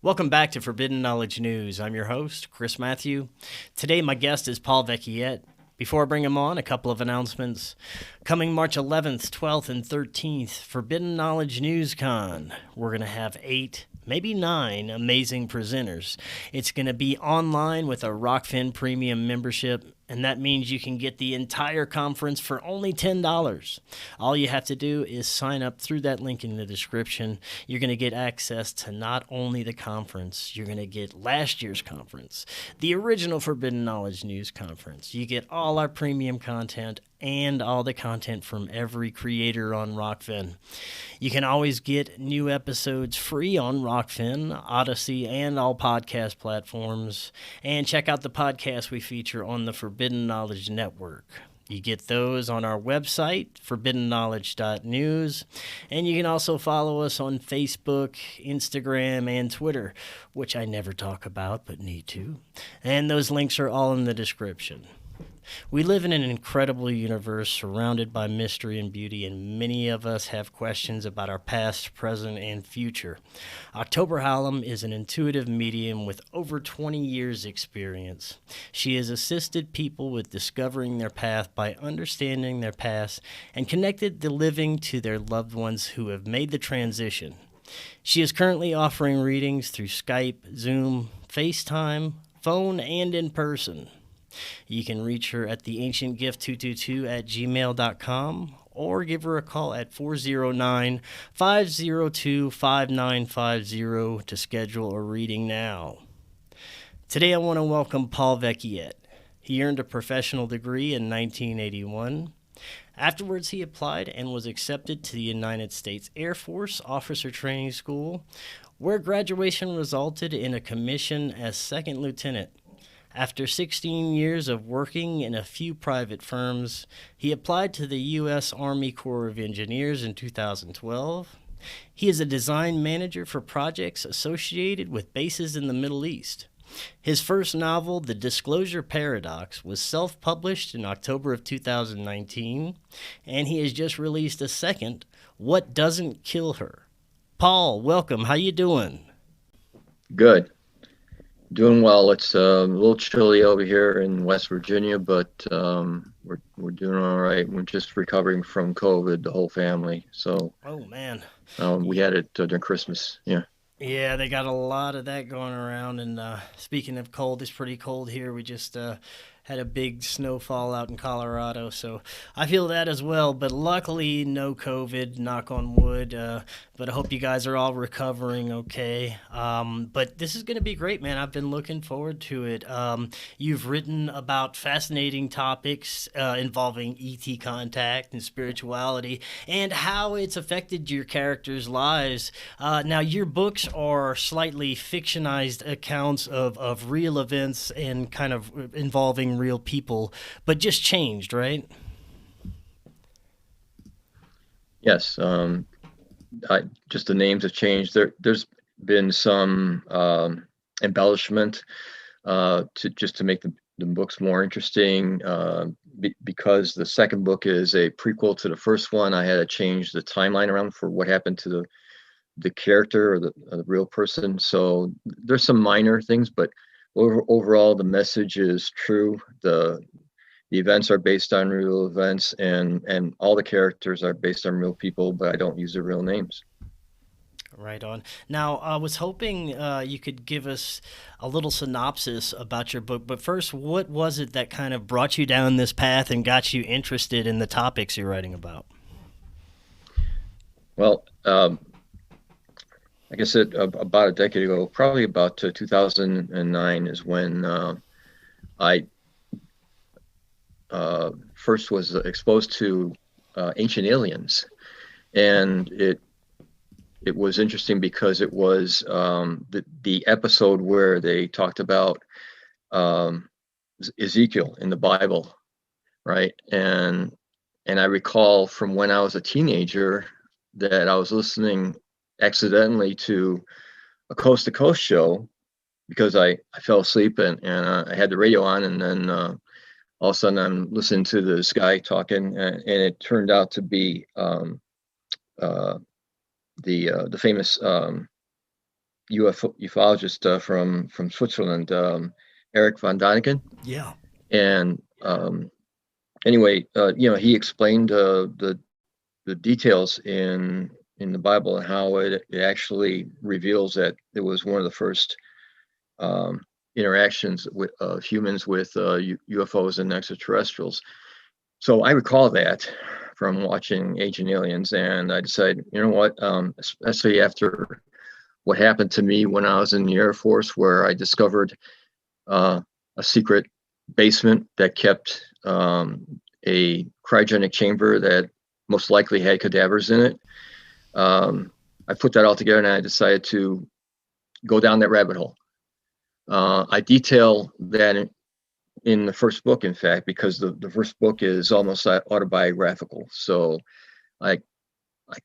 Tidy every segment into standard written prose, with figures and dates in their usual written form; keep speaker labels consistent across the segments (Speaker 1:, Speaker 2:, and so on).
Speaker 1: Welcome back to Forbidden Knowledge News. I'm your host, Chris Matthew. Today, my guest is Paul Vecchiet. Before I bring him on, a couple of announcements. Coming March 11th, 12th, and 13th, Forbidden Knowledge News Con. We're going to have 8, maybe 9 amazing presenters. It's going to be online with a Rokfin premium membership, and that means you can get the entire conference for only $10. All you have to do is sign up through that link in the description. You're going to get access to not only the conference, you're going to get last year's conference, the original Forbidden Knowledge News Conference. You get all our premium content and all the content from every creator on Rokfin. You can always get new episodes free on Rokfin, Odysee, and all podcast platforms. And check out the podcasts we feature on the Forbidden Knowledge Network. You get those on our website, forbiddenknowledge.news, and you can also follow us on Facebook, Instagram, and Twitter, which I never talk about but need to. And those links are all in the description. We live in an incredible universe surrounded by mystery and beauty, and many of us have questions about our past, present, and future. October Hallam is an intuitive medium with over 20 years' experience. She has assisted people with discovering their path by understanding their past and connected the living to their loved ones who have made the transition. She is currently offering readings through Skype, Zoom, FaceTime, phone, and in person. You can reach her at theancientgift222@gmail.com or give her a call at 409-502-5950 to schedule a reading now. Today I want to welcome Paul Vecchiet. He earned a professional degree in 1981. Afterwards, he applied and was accepted to the United States Air Force Officer Training School, where graduation resulted in a commission as second lieutenant. After 16 years of working in a few private firms, he applied to the U.S. Army Corps of Engineers in 2012. He is a design manager for projects associated with bases in the Middle East. His first novel, The Disclosure Paradox, was self-published in October of 2019, and he has just released a second, What Doesn't Kill Her. Paul, welcome. How you doing?
Speaker 2: Good. Doing well. It's a little chilly over here in West Virginia, but we're doing all right. We're just recovering from COVID, the whole family. So,
Speaker 1: Oh, man.
Speaker 2: we had it during Christmas. Yeah.
Speaker 1: Yeah, they got a lot of that going around. And speaking of cold, it's pretty cold here. We just had a big snowfall out in Colorado, so I feel that as well. But luckily, no COVID, knock on wood. But I hope you guys are all recovering okay. But this is going to be great, man. I've been looking forward to it. You've written about fascinating topics involving ET contact and spirituality and how it's affected your characters' lives. Now, your books are slightly fictionized accounts of real events and kind of involving real people, but just changed, right?
Speaker 2: Yes. Just the names have changed. There's been some embellishment to make the books more interesting. Because the second book is a prequel to the first one, I had to change the timeline around for what happened to the character or the real person. So there's some minor things, but overall the message is true. The events are based on real events, and all the characters are based on real people, but I don't use their real names.
Speaker 1: Right on. Now, I was hoping you could give us a little synopsis about your book, but first, what was it that kind of brought you down this path and got you interested in the topics you're writing about?
Speaker 2: Well, like I said, about a decade ago, probably about 2009 is when I first was exposed to ancient aliens, and it was interesting because it was the episode where they talked about Ezekiel in the Bible, right? And I recall from when I was a teenager that I was listening accidentally to a Coast to Coast show because I fell asleep and I had the radio on, and then all of a sudden I'm listening to this guy talking, and it turned out to be the famous ufologist from Switzerland, Eric von Daniken.
Speaker 1: Yeah.
Speaker 2: And anyway, he explained the details in the Bible and how it actually reveals that it was one of the first interactions with humans with UFOs and extraterrestrials. So I recall that from watching Ancient Aliens, and I decided, you know what, especially after what happened to me when I was in the Air Force, where I discovered a secret basement that kept a cryogenic chamber that most likely had cadavers in it. I put that all together and I decided to go down that rabbit hole. I detail that in the first book, in fact, because the first book is almost autobiographical. So I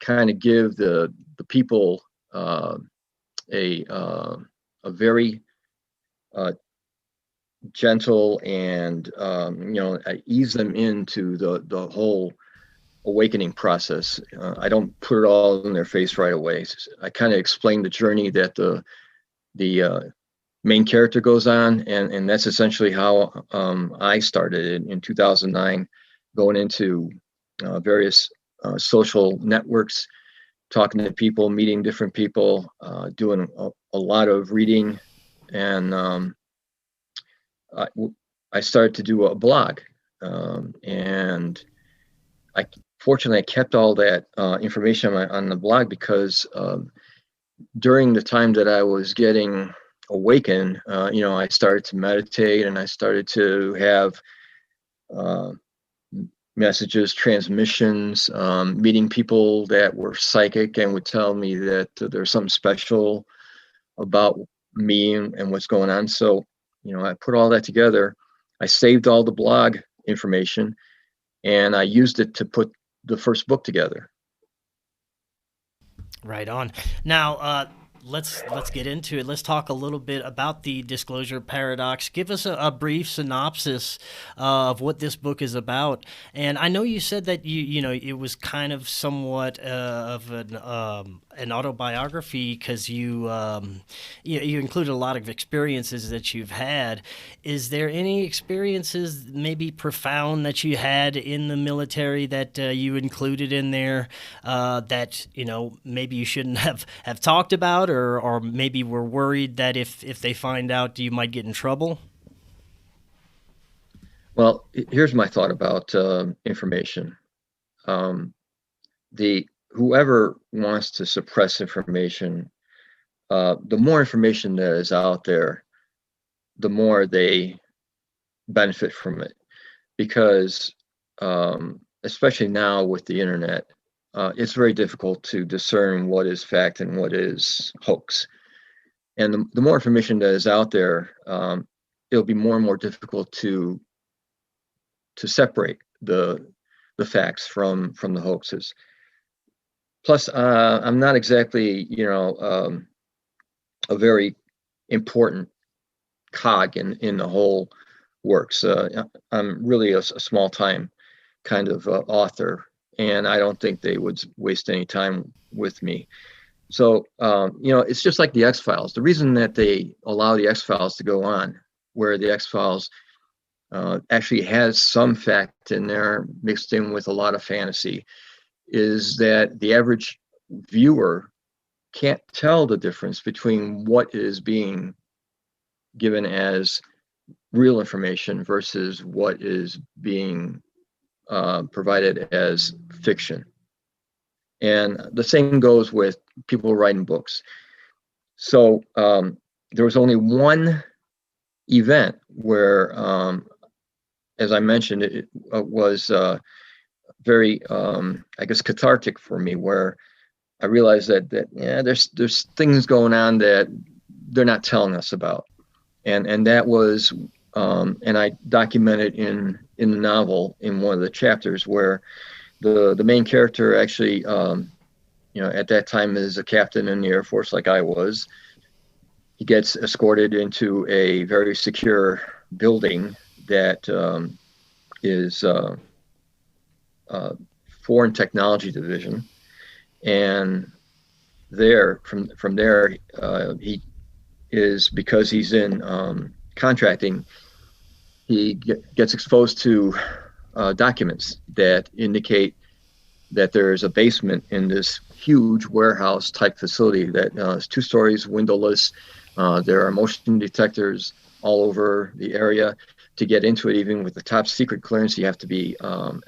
Speaker 2: kind of give the people a very gentle and I ease them into the whole awakening process. I don't put it all in their face right away. I kind of explain the journey that the main character goes on, and that's essentially how I started in 2009, going into various social networks, talking to people, meeting different people, doing a lot of reading, and I started to do a blog, and fortunately I kept all that information on the blog because during the time that I was getting awakened, I started to meditate and I started to have messages, transmissions, meeting people that were psychic and would tell me that there's something special about me and what's going on. So, I put all that together. I saved all the blog information and I used it to put the first book together.
Speaker 1: Right on. Now, let's get into it. Let's talk a little bit about the disclosure paradox. Give us a brief synopsis of what this book is about. And I know you said that it was kind of somewhat of an autobiography because you included a lot of experiences that you've had. Is there any experiences maybe profound that you had in the military that you included in there that maybe you shouldn't have talked about, or maybe were worried that if they find out you might get in trouble?
Speaker 2: Well, here's my thought about information. Whoever wants to suppress information, the more information that is out there, the more they benefit from it. Because especially now with the internet, it's very difficult to discern what is fact and what is hoax. And the more information that is out there, it'll be more and more difficult to separate the facts from the hoaxes. Plus, I'm not exactly, a very important cog in the whole works. I'm really a small time kind of author, and I don't think they would waste any time with me. So, it's just like the X-Files. The reason that they allow the X-Files to go on, where the X-Files actually has some fact in there mixed in with a lot of fantasy, is that the average viewer can't tell the difference between what is being given as real information versus what is being provided as fiction. And the same goes with people writing books. So there was only one event where, as I mentioned, it was very, I guess, cathartic for me, where I realized that there's things going on that they're not telling us about, and that was, and I documented in the novel in one of the chapters where the main character actually, at that time is a captain in the Air Force like I was. He gets escorted into a very secure building that is Foreign Technology Division, and there, from there, he is, because he's in contracting, he gets exposed to documents that indicate that there is a basement in this huge warehouse type facility that is 2 stories, windowless. There are motion detectors all over the area. To get into it, even with the top secret clearance, you have to be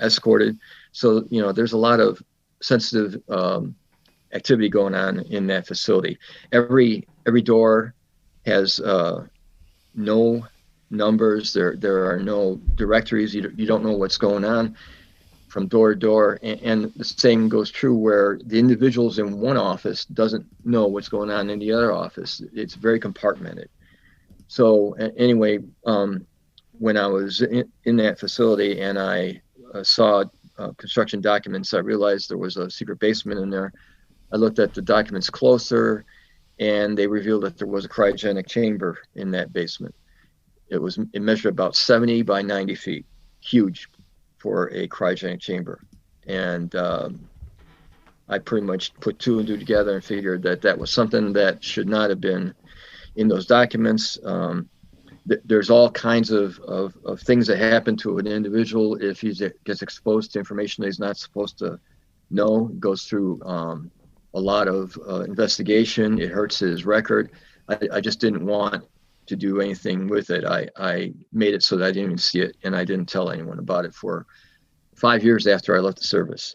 Speaker 2: escorted. So, there's a lot of sensitive activity going on in that facility. Every door has no numbers. There are no directories. You don't know what's going on from door to door, and the same goes true where the individuals in one office doesn't know what's going on in the other office. It's very compartmented. So anyway, when I was in that facility and I saw construction documents, I realized there was a secret basement in there. I looked at the documents closer, and they revealed that there was a cryogenic chamber in that basement. It measured about 70 by 90 feet, huge for a cryogenic chamber. And I pretty much put 2 and 2 together and figured that was something that should not have been in those documents. There's all kinds of things that happen to an individual if he gets exposed to information that he's not supposed to know. It goes through a lot of investigation. It hurts his record. I just didn't want to do anything with it. I made it so that I didn't even see it, and I didn't tell anyone about it for 5 years after I left the service.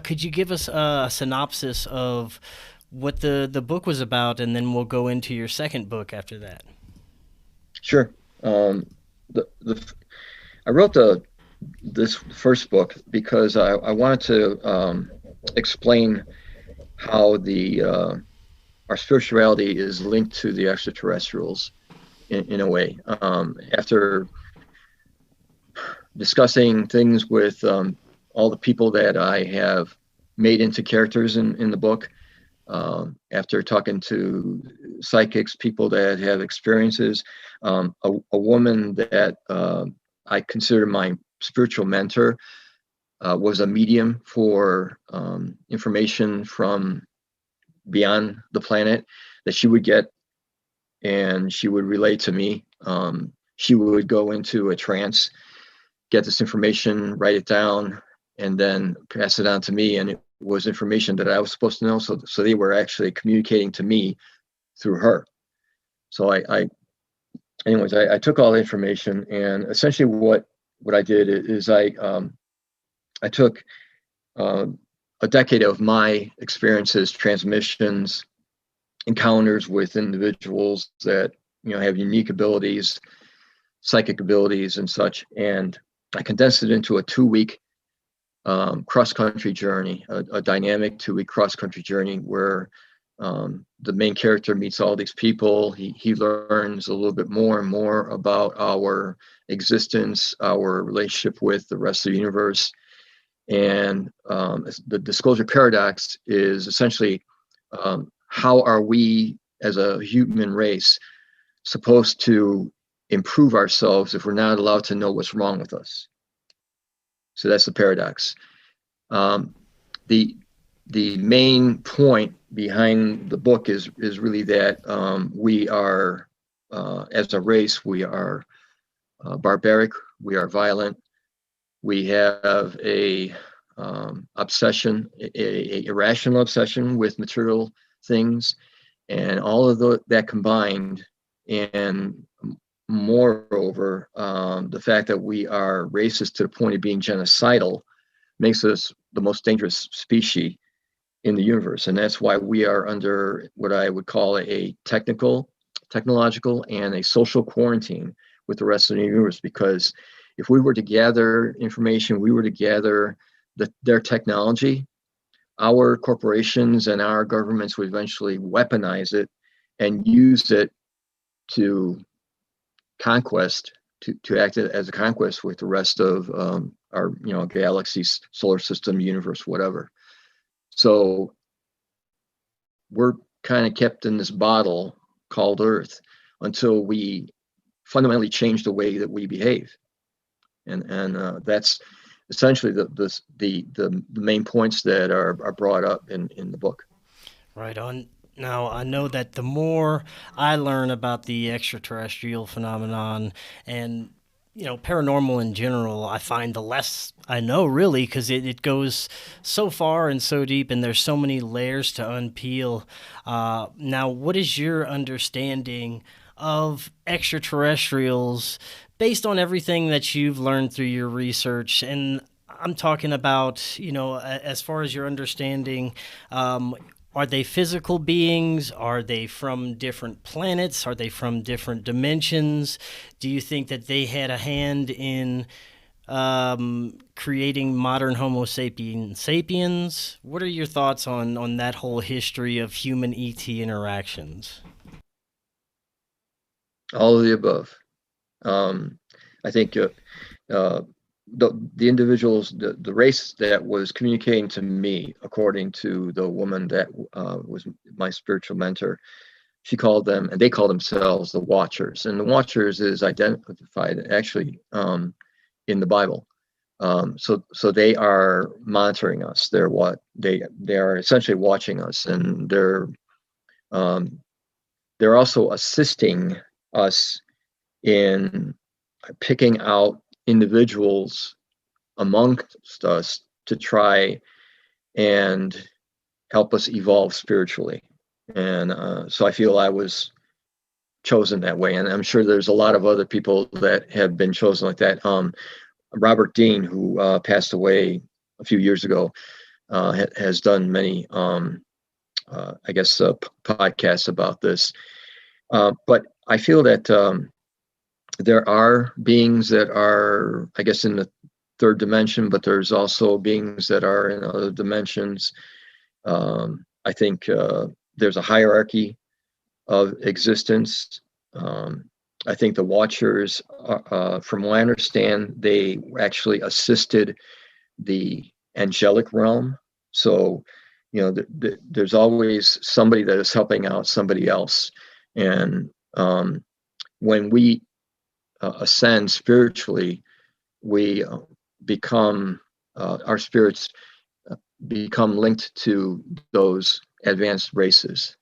Speaker 1: Could you give us a synopsis of what the book was about, and then we'll go into your second book after that?
Speaker 2: Sure. I wrote this first book because I wanted to explain how our spirituality is linked to the extraterrestrials in a way. After discussing things with all the people that I have made into characters in the book, after talking to psychics, people that have experiences, a woman that I consider my spiritual mentor was a medium for information from beyond the planet that she would get, and she would relay to me. She would go into a trance, get this information, write it down, and then pass it on to me, and it was information that I was supposed to know. So they were actually communicating to me through her. So I took all the information, and essentially what I did is I took a decade of my experiences, transmissions, encounters with individuals that have unique abilities, psychic abilities and such, and I condensed it into a 2-week cross-country journey, a dynamic 2-week cross-country journey where the main character meets all these people. He learns a little bit more and more about our existence, our relationship with the rest of the universe. And the disclosure paradox is essentially how are we as a human race supposed to improve ourselves if we're not allowed to know what's wrong with us? So that's the paradox. The main point behind the book is really that we are, as a race, we are barbaric, we are violent, we have a obsession, a irrational obsession with material things, and all of that combined, and moreover, the fact that we are racist to the point of being genocidal makes us the most dangerous species in the universe. And that's why we are under what I would call a technological, and a social quarantine with the rest of the universe. Because if we were to gather information, we were to gather their technology, our corporations and our governments would eventually weaponize it and use it to conquest, to act as a conquest with the rest of our galaxy, solar system, universe, whatever. So we're kind of kept in this bottle called Earth until we fundamentally change the way that we behave, and that's essentially the main points that are brought up in the book.
Speaker 1: Right on. Now, I know that the more I learn about the extraterrestrial phenomenon and, paranormal in general, I find the less I know, really, because it goes so far and so deep, and there's so many layers to unpeel. Now, what is your understanding of extraterrestrials based on everything that you've learned through your research? And I'm talking about, as far as your understanding, are they physical beings? Are they from different planets? Are they from different dimensions? Do you think that they had a hand in creating modern Homo sapiens? What are your thoughts on that whole history of human ET interactions?
Speaker 2: All of the above. I think the individuals, the race that was communicating to me, according to the woman that was my spiritual mentor, she called them, and they call themselves the Watchers. And the Watchers is identified actually in the Bible. So they are monitoring us. They are essentially watching us, and um, they're also assisting us in picking out individuals amongst us to try and help us evolve spiritually. And so I feel I was chosen that way. And I'm sure there's a lot of other people that have been chosen like that. Robert Dean, who passed away a few years ago, has done many, podcasts about this. But I feel that there are beings that are, I guess, in the third dimension, but there's also beings that are in other dimensions. I think there's a hierarchy of existence. I think the Watchers, from what I understand, they actually assisted the angelic realm. So, there's always somebody that is helping out somebody else. And when we ascend spiritually, we become our spirits become linked to those advanced races.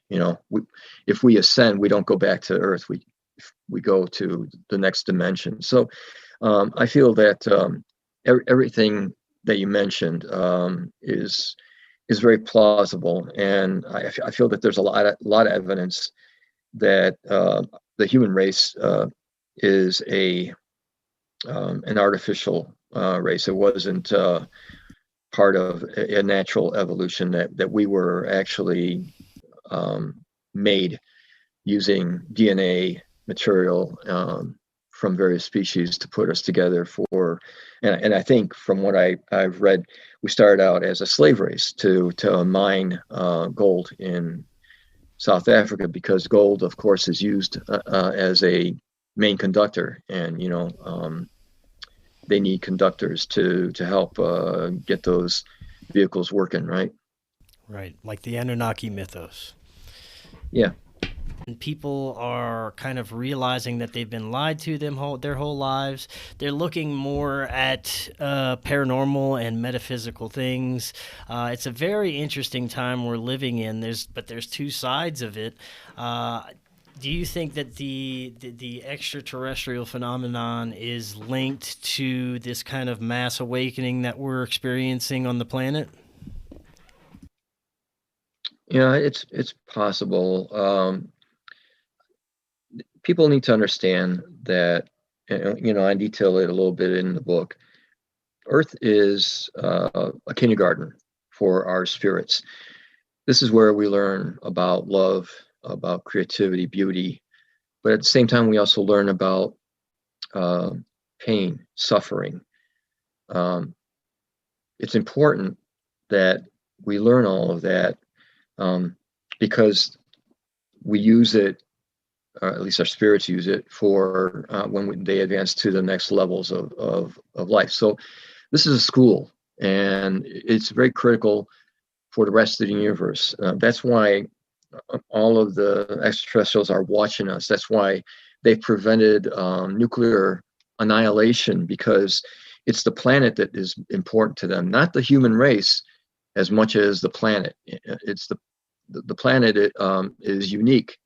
Speaker 2: If we ascend, we don't go back to Earth. We go to the next dimension. So I feel that everything that you mentioned is very plausible, and I feel that there's a lot of evidence that the human race is an artificial race. It wasn't part of a natural evolution, that we were actually made using DNA material from various species to put us together and I think from what I've read, we started out as a slave race to mine gold in South Africa, because gold, of course, is used as a main conductor, and they need conductors to help get those vehicles working, right?
Speaker 1: Right, like the Anunnaki mythos.
Speaker 2: Yeah.
Speaker 1: And people are kind of realizing that they've been lied to their whole lives. They're looking more at paranormal and metaphysical things. It's a very interesting time we're living in. But there's two sides of it. Do you think that the extraterrestrial phenomenon is linked to this kind of mass awakening that we're experiencing on the planet?
Speaker 2: Yeah, it's possible. People need to understand that, I detail it a little bit in the book. Earth is a kindergarten for our spirits. This is where we learn about love, about creativity, beauty, but at the same time, we also learn about pain, suffering. It's important that we learn all of that, because we use it, at least our spirits use it, for they advance to the next levels of life. So this is a school, and it's very critical for the rest of the universe. That's why all of the extraterrestrials are watching us. That's why they've prevented nuclear annihilation, because it's the planet that is important to them, not the human race as much as the planet. It's the planet is unique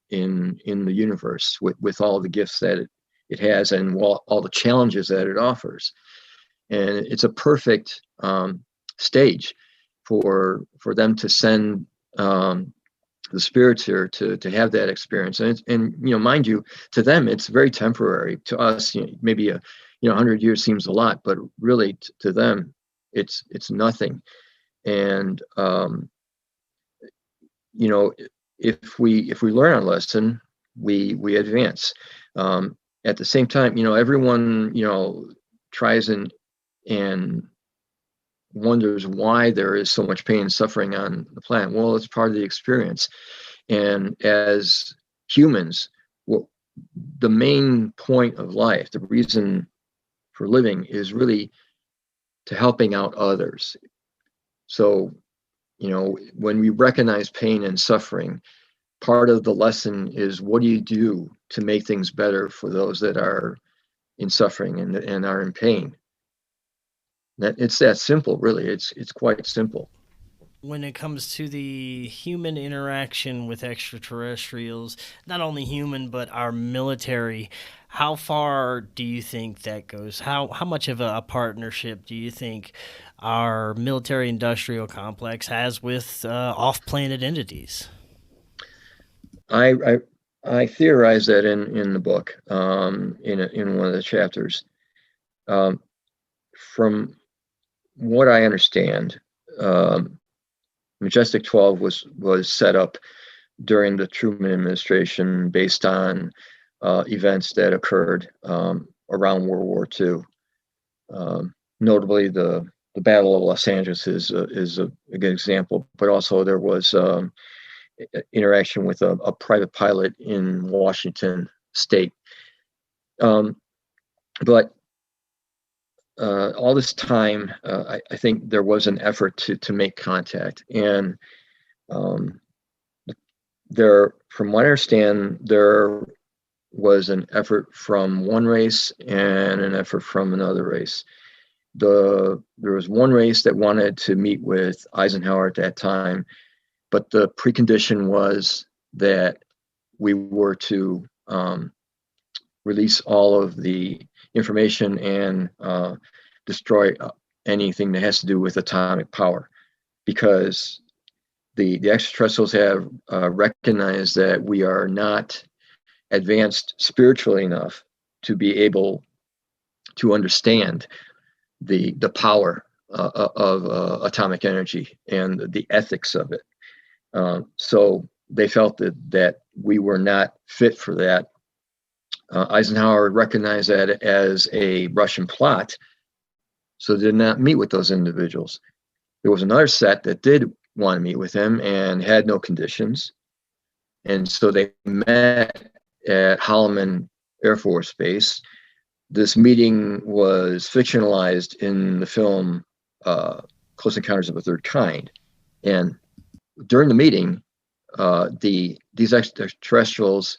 Speaker 2: in the universe with all the gifts that it has and all the challenges that it offers. And it's a perfect stage for them to send the spirits here to have that experience. And mind you, to them it's very temporary. To us, maybe 100 years seems a lot, but really to them it's nothing. And if we learn our lesson, we advance. At the same time, everyone tries and wonders why there is so much pain and suffering on the planet. Well, it's part of the experience. And as humans, the main point of life, the reason for living, is really to helping out others. So, when we recognize pain and suffering, part of the lesson is, what do you do to make things better for those that are in suffering and are in pain? It's that simple, really. It's quite simple.
Speaker 1: When it comes to the human interaction with extraterrestrials, not only human but our military, how far do you think that goes? How much of a partnership do you think our military-industrial complex has with off-planet entities?
Speaker 2: I theorize that in the book, in one of the chapters. From what I understand, Majestic 12 was set up during the Truman administration based on events that occurred around World War II. Notably, the Battle of Los Angeles is a good example, but also there was interaction with a private pilot in Washington State. But all this time, I think there was an effort to make contact, and from what I understand, there was an effort from one race and an effort from another race. There was one race that wanted to meet with Eisenhower at that time, but the precondition was that we were to release all of the information and destroy anything that has to do with atomic power, because the extraterrestrials have recognized that we are not advanced spiritually enough to be able to understand the power of atomic energy and the ethics of it. So they felt that we were not fit for that. Eisenhower recognized that as a Russian plot, so did not meet with those individuals. There was another set that did want to meet with him and had no conditions. And so they met at Holloman Air Force Base. This meeting was fictionalized in the film Close Encounters of a Third Kind. And during the meeting, these extraterrestrials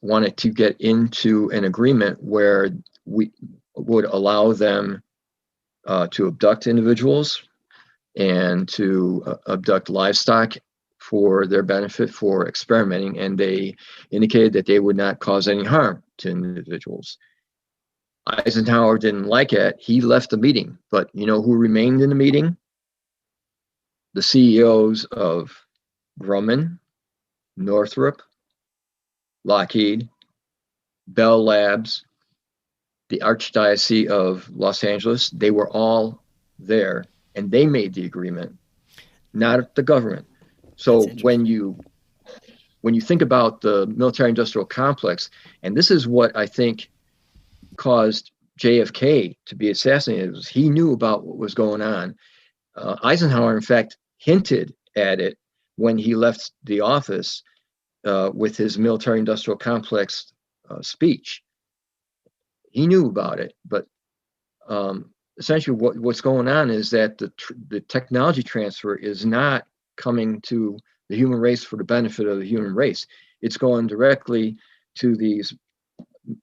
Speaker 2: wanted to get into an agreement where we would allow them to abduct individuals and to abduct livestock for their benefit, for experimenting, and they indicated that they would not cause any harm to individuals. Eisenhower didn't like it. He left the meeting, but you know who remained in the meeting? The CEOs of Grumman, Northrop, Lockheed, Bell Labs, the Archdiocese of Los Angeles. They were all there, and they made the agreement, not the government. So when you think about the military-industrial complex, and this is what I think caused JFK to be assassinated, was he knew about what was going on. Eisenhower, in fact, hinted at it when he left the office with his military-industrial complex speech. He knew about it, but essentially what's going on is that the technology transfer is not coming to the human race for the benefit of the human race. It's going directly to these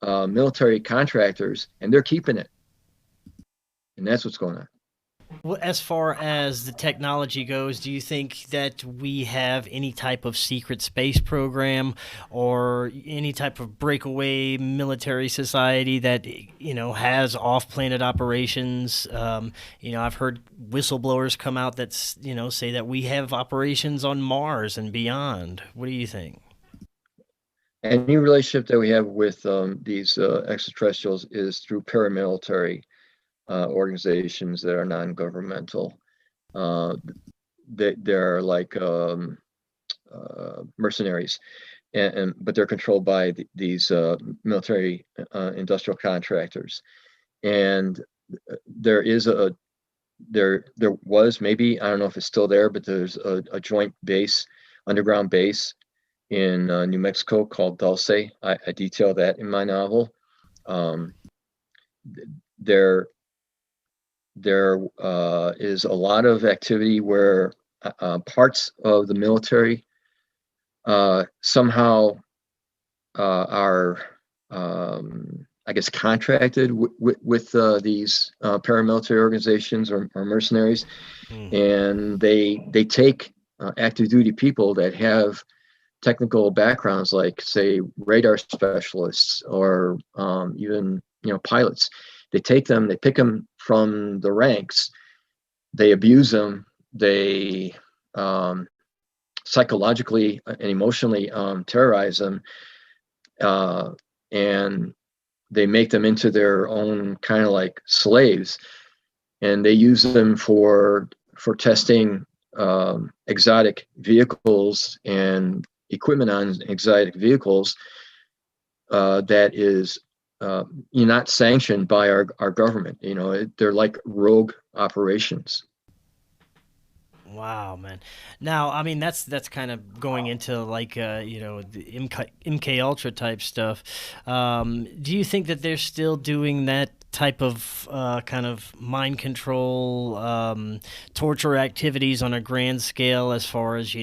Speaker 2: military contractors, and they're keeping it. And that's what's going on.
Speaker 1: Well, as far as the technology goes, do you think that we have any type of secret space program or any type of breakaway military society that has off-planet operations? I've heard whistleblowers come out that's say that we have operations on Mars and beyond. What do you think?
Speaker 2: Any relationship that we have with these extraterrestrials is through paramilitary organizations that are non-governmental. Uh, they're like mercenaries, but they're controlled by these military industrial contractors. And there is a there was, maybe, I don't know if it's still there, but there's a joint base, underground base in New Mexico called Dulce. I detail that in my novel. Um, there is a lot of activity where parts of the military somehow are, I guess, contracted with these paramilitary organizations or mercenaries,
Speaker 1: Hmm.
Speaker 2: and they take active duty people that have technical backgrounds, like, say, radar specialists or even pilots. They take them, they pick them from the ranks, they abuse them, they psychologically and emotionally terrorize them, and they make them into their own kind of like slaves, and they use them for testing exotic vehicles and equipment on exotic vehicles that is not sanctioned by our government. They're like rogue operations.
Speaker 1: Wow, man. Now, I mean, that's kind of going into like the MK Ultra type stuff. Do you think that they're still doing that type of kind of mind control, torture activities on a grand scale, as far as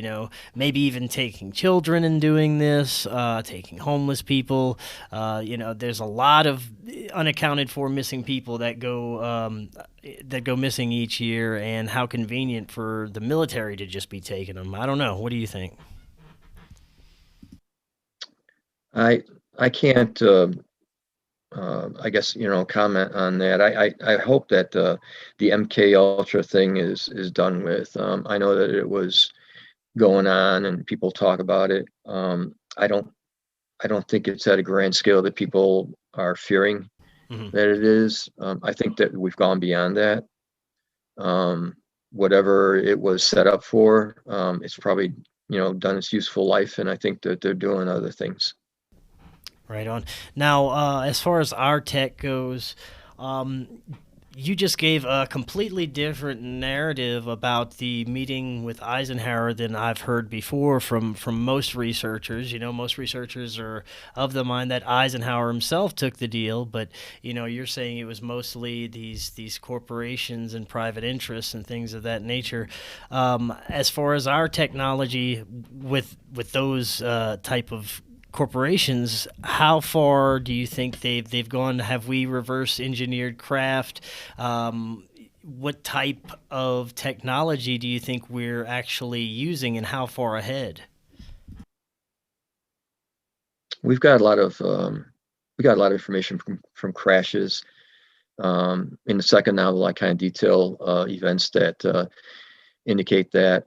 Speaker 1: maybe even taking children and doing this, taking homeless people? There's a lot of unaccounted for missing people that go missing each year, and how convenient for the military to just be taking them. I don't know. What do you think?
Speaker 2: I can't I guess comment on that. I hope that the MK Ultra thing is done with. I know that it was going on and people talk about it. I don't think it's at a grand scale that people are fearing
Speaker 1: Hmm.
Speaker 2: that it is. I think that we've gone beyond that. Um, Whatever it was set up for, it's probably done its useful life, and I think that they're doing other things.
Speaker 1: Right on. Now, as far as our tech goes, um, you just gave a completely different narrative about the meeting with Eisenhower than I've heard before from most researchers. Most researchers are of the mind that Eisenhower himself took the deal, but you're saying it was mostly these corporations and private interests and things of that nature. As far as our technology with those type of corporations, how far do you think they've gone? Have we reverse engineered craft? What type of technology do you think we're actually using, and how far ahead?
Speaker 2: We've got a lot of we got a lot of information from crashes. In the second novel, I kind of detail events that indicate that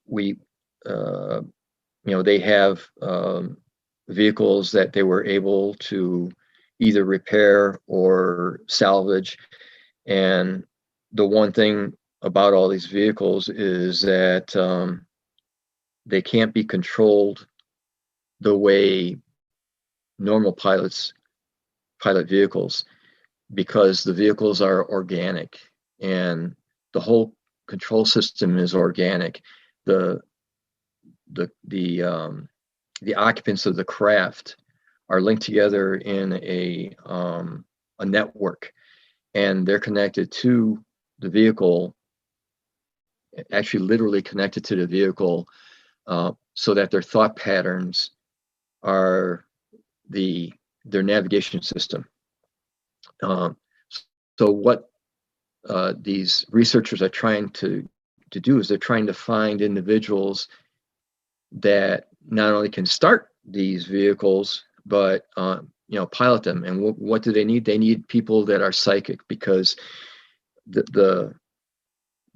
Speaker 2: we uh, they have vehicles that they were able to either repair or salvage. And the one thing about all these vehicles is that they can't be controlled the way normal pilots pilot vehicles, because the vehicles are organic and the whole control system is organic. The the the the occupants of the craft are linked together in a network, and they're connected to the vehicle, actually literally connected to the vehicle, so that their thought patterns are their navigation system. Um, so what these researchers are trying to do is they're trying to find individuals that not only can start these vehicles, but pilot them. And what do they need? They need people that are psychic, because the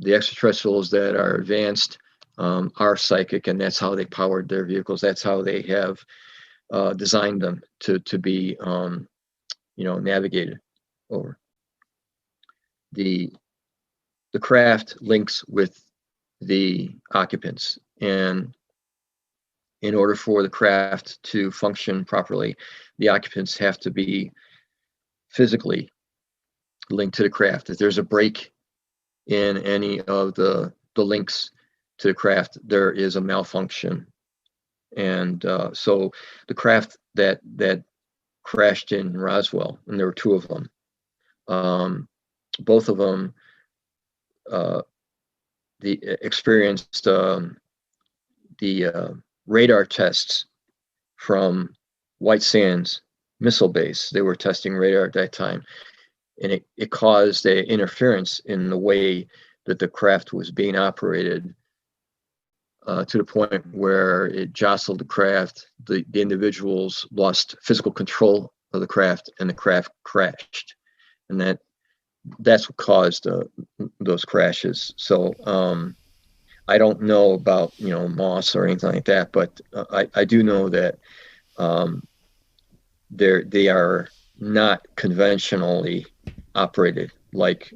Speaker 2: extraterrestrials that are advanced are psychic, and that's how they powered their vehicles. That's how they have designed them to be navigated over. The craft links with the occupants, and in order for the craft to function properly, the occupants have to be physically linked to the craft. If there's a break in any of the links to the craft, there is a malfunction. And so the craft that crashed in Roswell, and there were two of them, both of them experienced the radar tests from White Sands missile base. They were testing radar at that time, and it caused an interference in the way that the craft was being operated, to the point where it jostled the craft. The individuals lost physical control of the craft, and the craft crashed, and that's what caused those crashes. So I don't know about moss or anything like that, but I do know that they are not conventionally operated like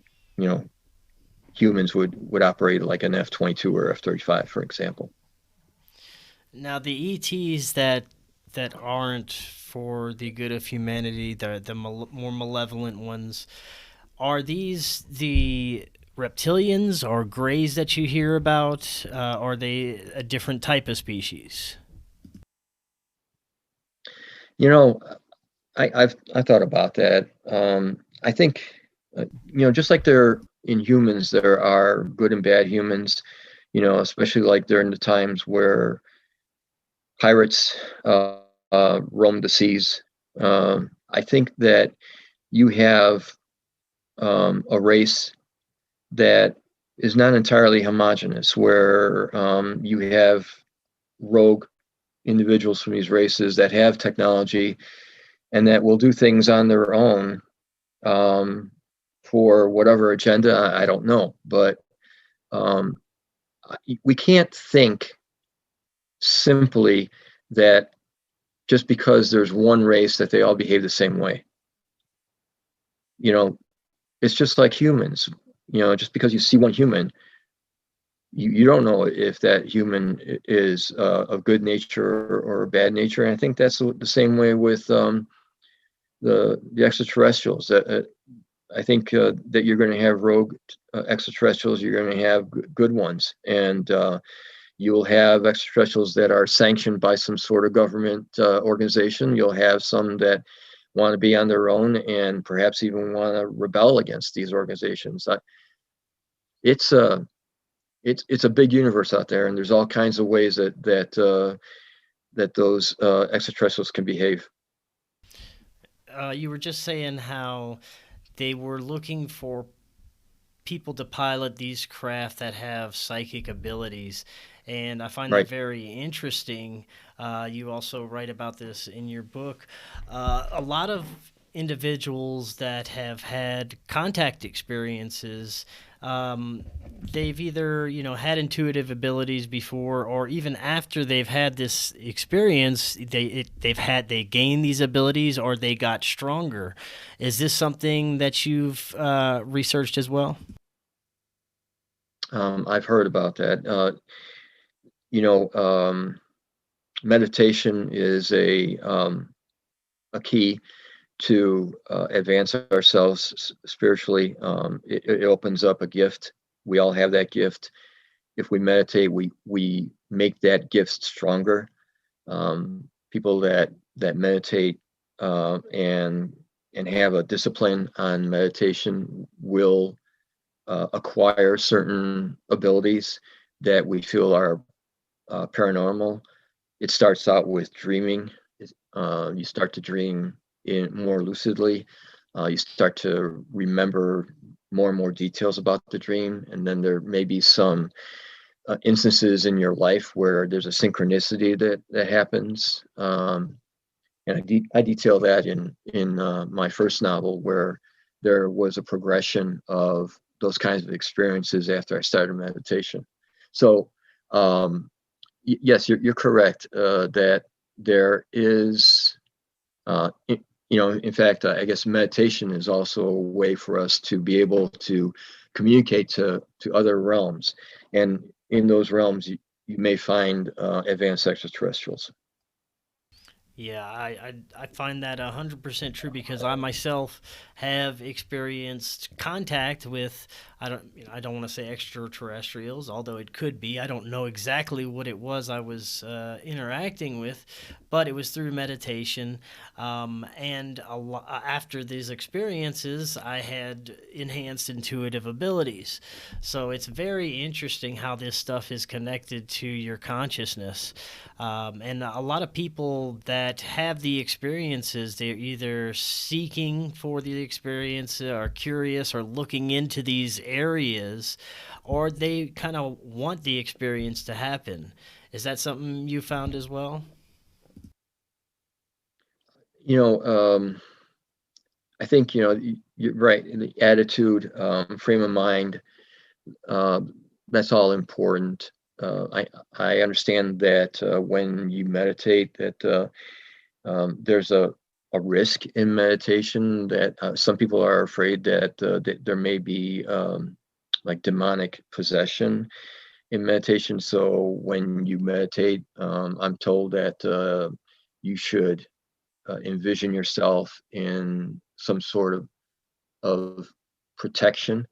Speaker 2: humans would operate, like an F-22 or F-35, for example.
Speaker 1: Now, the ETs that aren't for the good of humanity, the more malevolent ones, are these the reptilians or greys that you hear about? Are they a different type of species?
Speaker 2: I've thought about that. I think just like there in humans, there are good and bad humans. Especially like during the times where pirates roamed the seas. I think that you have a race that is not entirely homogenous, where you have rogue individuals from these races that have technology and that will do things on their own for whatever agenda. I don't know, but we can't think simply that just because there's one race that they all behave the same way. It's just like humans. Just because you see one human, you don't know if that human is of good nature or bad nature. And I think that's the same way with the extraterrestrials. I think that you're going to have rogue extraterrestrials. You're going to have good ones, and you'll have extraterrestrials that are sanctioned by some sort of government organization. You'll have some that want to be on their own and perhaps even want to rebel against these organizations. It's a big universe out there, and there's all kinds of ways that those extraterrestrials can behave.
Speaker 1: You were just saying how they were looking for people to pilot these craft that have psychic abilities, and I find
Speaker 2: Right.
Speaker 1: that very interesting. You also write about this in your book. A lot of individuals that have had contact experiences, they've either had intuitive abilities before, or even after they've had this experience, they gained these abilities or they got stronger. Is this something that you've researched as well?
Speaker 2: I've heard about that. Meditation is a key to advance ourselves spiritually. It opens up a gift. We all have that gift. If we meditate, we make that gift stronger. People that meditate and have a discipline on meditation will acquire certain abilities that we feel are paranormal. It starts out with dreaming. You start to dream more lucidly. You start to remember more and more details about the dream, and then there may be some instances in your life where there's a synchronicity that happens. And I detail that in my first novel, where there was a progression of those kinds of experiences after I started meditation. So yes, you're correct that there is, in fact, I guess meditation is also a way for us to be able to communicate to other realms, and in those realms, you may find advanced extraterrestrials.
Speaker 1: Yeah, I find that 100% true because I myself have experienced contact with, I don't want to say extraterrestrials, although it could be. I don't know exactly what it was I was interacting with, but it was through meditation. And after these experiences, I had enhanced intuitive abilities. So it's very interesting how this stuff is connected to your consciousness. And a lot of people that have the experiences, they're either seeking for the experience, or curious, or looking into these areas, or they kind of want the experience to happen. Is that something you found as well?
Speaker 2: You know, I think you're right. The attitude, frame of mind, uh, that's all important. I understand that when you meditate, that there's a risk in meditation, that some people are afraid that there may be like demonic possession in meditation. So when you meditate, I'm told that you should envision yourself in some sort of protection,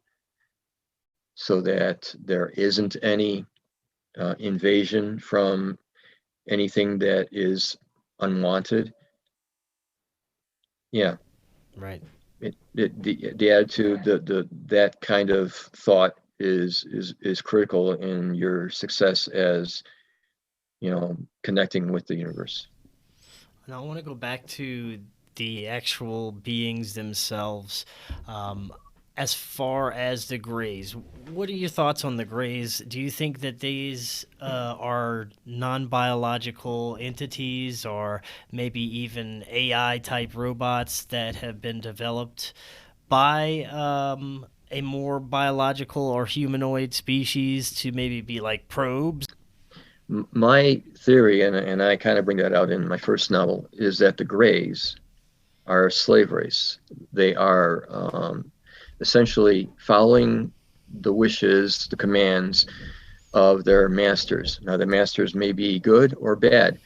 Speaker 2: so that there isn't any invasion from anything that is unwanted. Yeah,
Speaker 1: Right.
Speaker 2: the attitude, that kind of thought is critical in your success as connecting with the universe.
Speaker 1: Now I want to go back to the actual beings themselves. Um, as far as the Greys, what are your thoughts on the Greys? Do you think that these are non biological entities, or maybe even AI type robots that have been developed by a more biological or humanoid species to maybe be like probes?
Speaker 2: My theory, and I kind of bring that out in my first novel, is that the Greys are a slave race. They are essentially following the wishes, the commands of their masters. Now, the masters may be good or bad.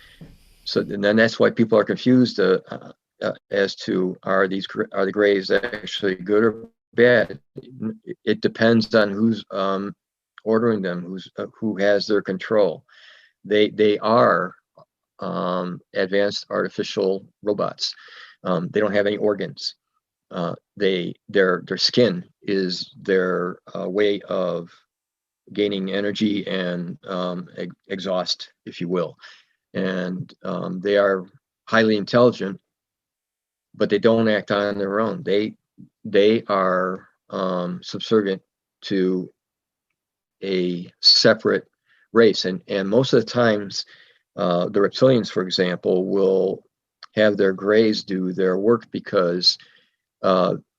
Speaker 2: So then that's why people are confused as to, are the Greys actually good or bad? It depends on who's ordering them, who has their control. They are advanced artificial robots. They don't have any organs. Their skin is their way of gaining energy and exhaust, if you will. And they are highly intelligent, but they don't act on their own. They are subservient to a separate race, and most of the times, the reptilians, for example, will have their Greys do their work, because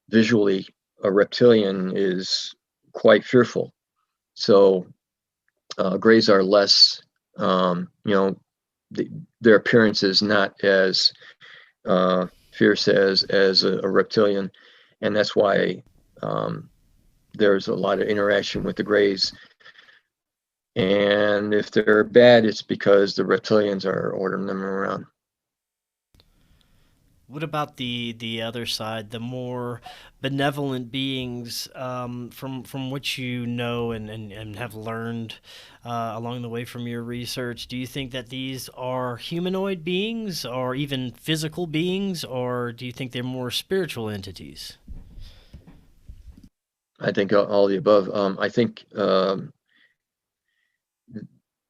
Speaker 2: visually a reptilian is quite fearful. So Greys are less, their appearance is not as fierce as a reptilian, and that's why there's a lot of interaction with the Greys. And if they're bad, it's because the reptilians are ordering them around.
Speaker 1: What about the other side, the more benevolent beings, from what you know and have learned along the way from your research? Do you think that these are humanoid beings, or even physical beings, or do you think they're more spiritual entities?
Speaker 2: I think all the above. I think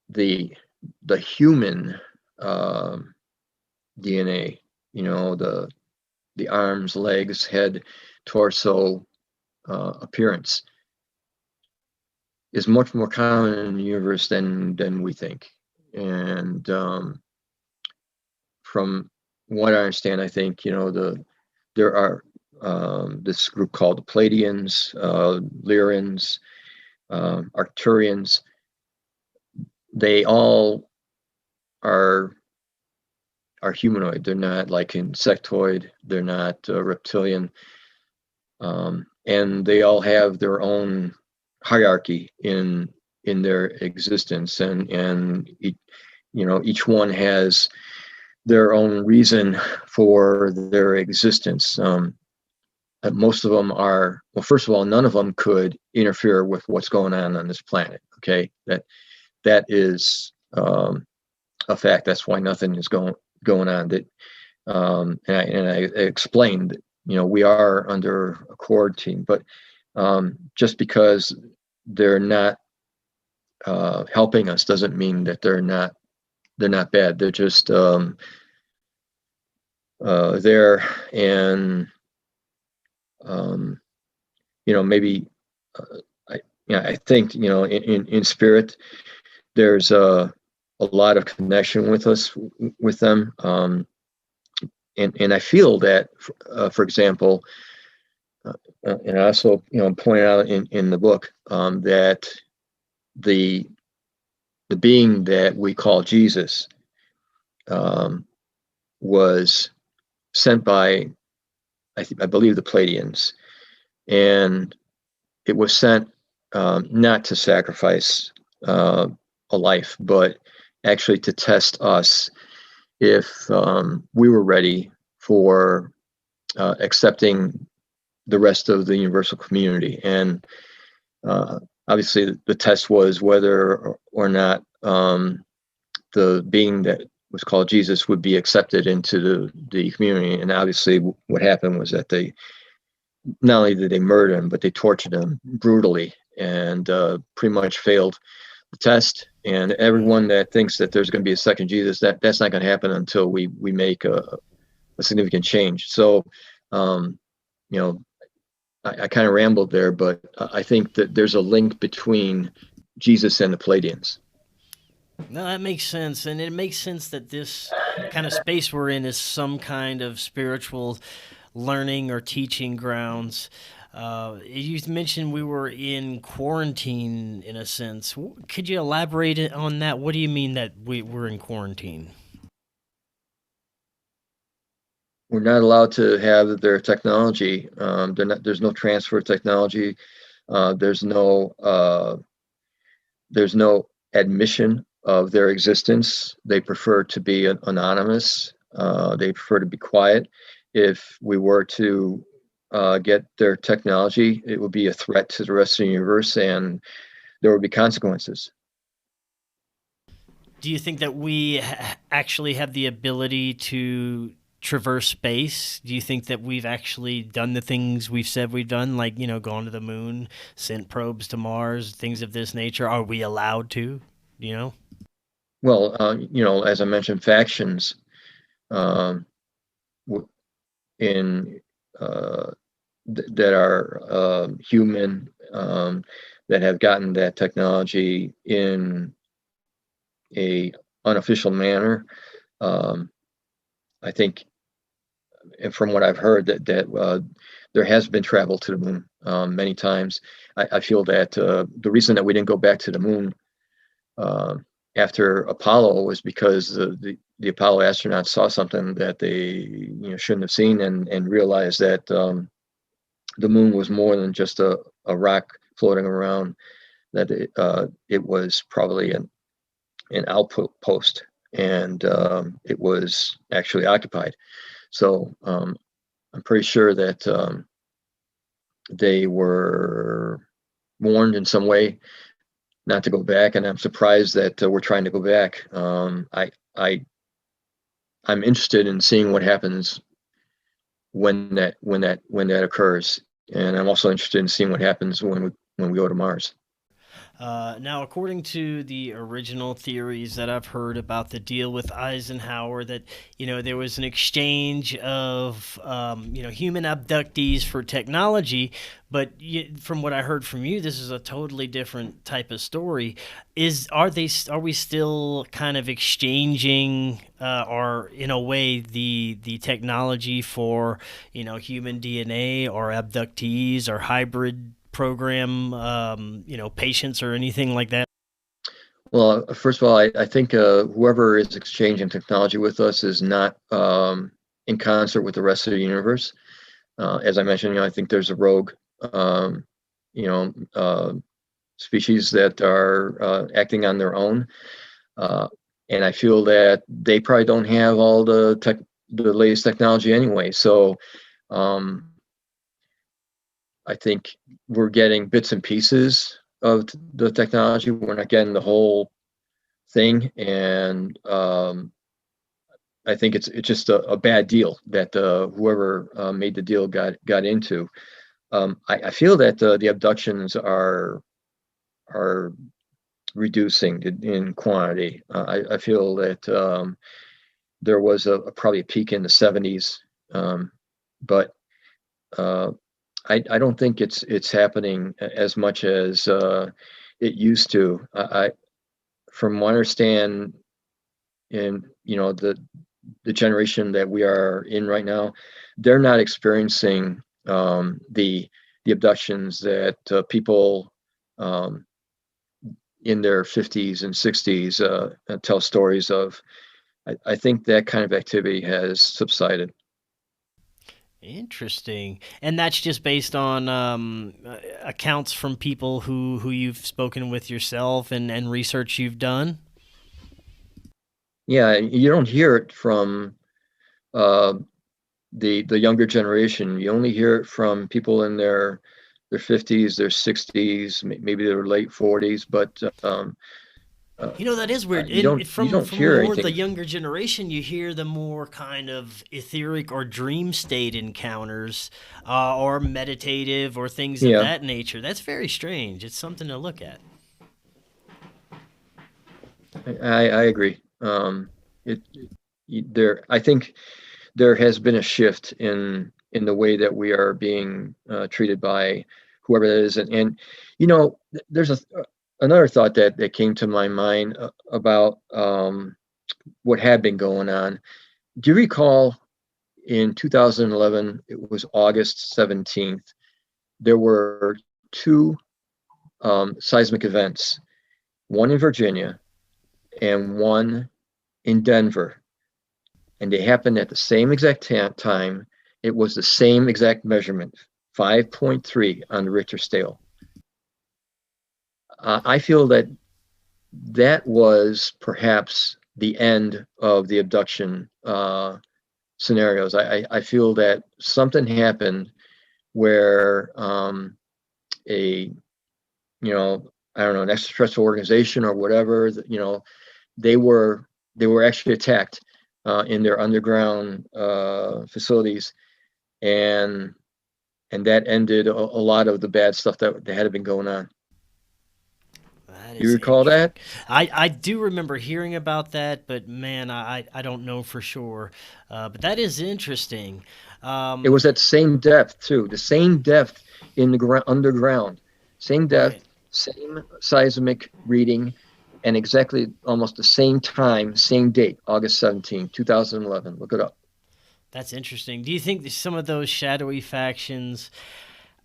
Speaker 2: the the human DNA, the arms, legs, head, torso, appearance is much more common in the universe than we think. And from what I understand, I think, there are this group called the Palladians, Lyrans, Arcturians. They all are humanoid. They're not like insectoid. They're not reptilian. And they all have their own hierarchy in their existence, and each one has their own reason for their existence. Most of them are, well, first of all, none of them could interfere with what's going on this planet. Okay, that is a fact. That's why nothing is going on. That and I explained that, we are under a quarantine, but just because they're not helping us doesn't mean that they're not bad. They're just there, and maybe I think in spirit there's a lot of connection with us, with them, and I feel that, for example, and I also pointed out in the book that the being that we call Jesus was sent by, I believe, the Palladians, and it was sent not to sacrifice a life, but actually to test us if we were ready for accepting the rest of the universal community. And obviously the test was whether or not the being that was called Jesus would be accepted into the community. And obviously what happened was that they not only did they murder him, but they tortured him brutally, and pretty much failed the test. And everyone that thinks that there's going to be a second Jesus, that's not going to happen until we make a significant change. So I kind of rambled there, but I think that there's a link between Jesus and the Palladians.
Speaker 1: No, that makes sense. And it makes sense that this kind of space we're in is some kind of spiritual learning or teaching grounds. You mentioned we were in quarantine, in a sense. Could you elaborate on that? What do you mean that we're in quarantine?
Speaker 2: We're not allowed to have their technology. There's no transfer of technology. There's no admission of their existence. They prefer to be anonymous. They prefer to be quiet. If we were to get their technology, it would be a threat to the rest of the universe, and there would be consequences.
Speaker 1: Do you think that we actually have the ability to traverse space? Do you think that we've actually done the things we've said we've done, like, gone to the moon, sent probes to Mars, things of this nature? Are we allowed to,
Speaker 2: Well, as I mentioned, factions in that are human, that have gotten that technology in a unofficial manner. I think, and from what I've heard, that there has been travel to the moon many times. I feel that the reason that we didn't go back to the moon after Apollo was because the Apollo astronauts saw something that they shouldn't have seen, and realized that the moon was more than just a rock floating around, that it was probably an outpost, and it was actually occupied. So I'm pretty sure that they were warned in some way not to go back, and I'm surprised that we're trying to go back. I'm interested in seeing what happens when that occurs, and I'm also interested in seeing what happens when we go to Mars.
Speaker 1: Now, according to the original theories that I've heard about the deal with Eisenhower, that there was an exchange of human abductees for technology, but from what I heard from you, this is a totally different type of story. Are we still kind of exchanging, or in a way, the technology for human DNA or abductees or hybrid program, patients or anything like that?
Speaker 2: Well, first of all, I think whoever is exchanging technology with us is not in concert with the rest of the universe. As I mentioned, I think there's a rogue, um, you know, uh, species that are acting on their own, uh, and I feel that they probably don't have all the latest technology anyway. So um, I think we're getting bits and pieces of the technology. We're not getting the whole thing, and I think it's just a bad deal that whoever made the deal got into. I feel that the abductions are reducing in quantity. I feel that there was probably a peak in the 70s, but uh, I don't think it's happening as much as it used to. From what I understand, in the generation that we are in right now, they're not experiencing the abductions that people um, in their 50s and 60s tell stories of. I think that kind of activity has subsided.
Speaker 1: Interesting. And that's just based on accounts from people who you've spoken with yourself, and research you've done?
Speaker 2: Yeah, you don't hear it from uh, the younger generation. You only hear it from people in their 50s, their 60s, maybe their late 40s, but uh,
Speaker 1: That is weird.
Speaker 2: you
Speaker 1: And
Speaker 2: don't you
Speaker 1: from
Speaker 2: don't
Speaker 1: from
Speaker 2: hear
Speaker 1: more the
Speaker 2: anything.
Speaker 1: younger generation, you hear the more kind of etheric or dream state encounters, or meditative or things of
Speaker 2: Yeah,
Speaker 1: that nature. That's very strange. It's something to look at.
Speaker 2: I agree. It there I think there has been a shift in the way that we are being treated by whoever that is, and there's another thought that came to my mind about what had been going on. Do you recall in 2011, it was August 17th, there were two seismic events, one in Virginia and one in Denver, and they happened at the same exact time. It was the same exact measurement, 5.3 on the Richter scale. I feel that that was perhaps the end of the abduction scenarios. I feel that something happened where a I don't know, an extraterrestrial organization or whatever, they were they were actually attacked in their underground facilities, and that ended a lot of the bad stuff that had been going on.
Speaker 1: That
Speaker 2: You
Speaker 1: is
Speaker 2: recall
Speaker 1: interesting.
Speaker 2: that?
Speaker 1: I do remember hearing about that, but man, I don't know for sure. But that is interesting.
Speaker 2: It
Speaker 1: Um,
Speaker 2: was at the same depth too, the same depth in the underground, same
Speaker 1: right.
Speaker 2: depth, same seismic reading, and exactly almost the same time, same date, August 17, 2011. Look it up.
Speaker 1: That's interesting. Do you think that some of those shadowy factions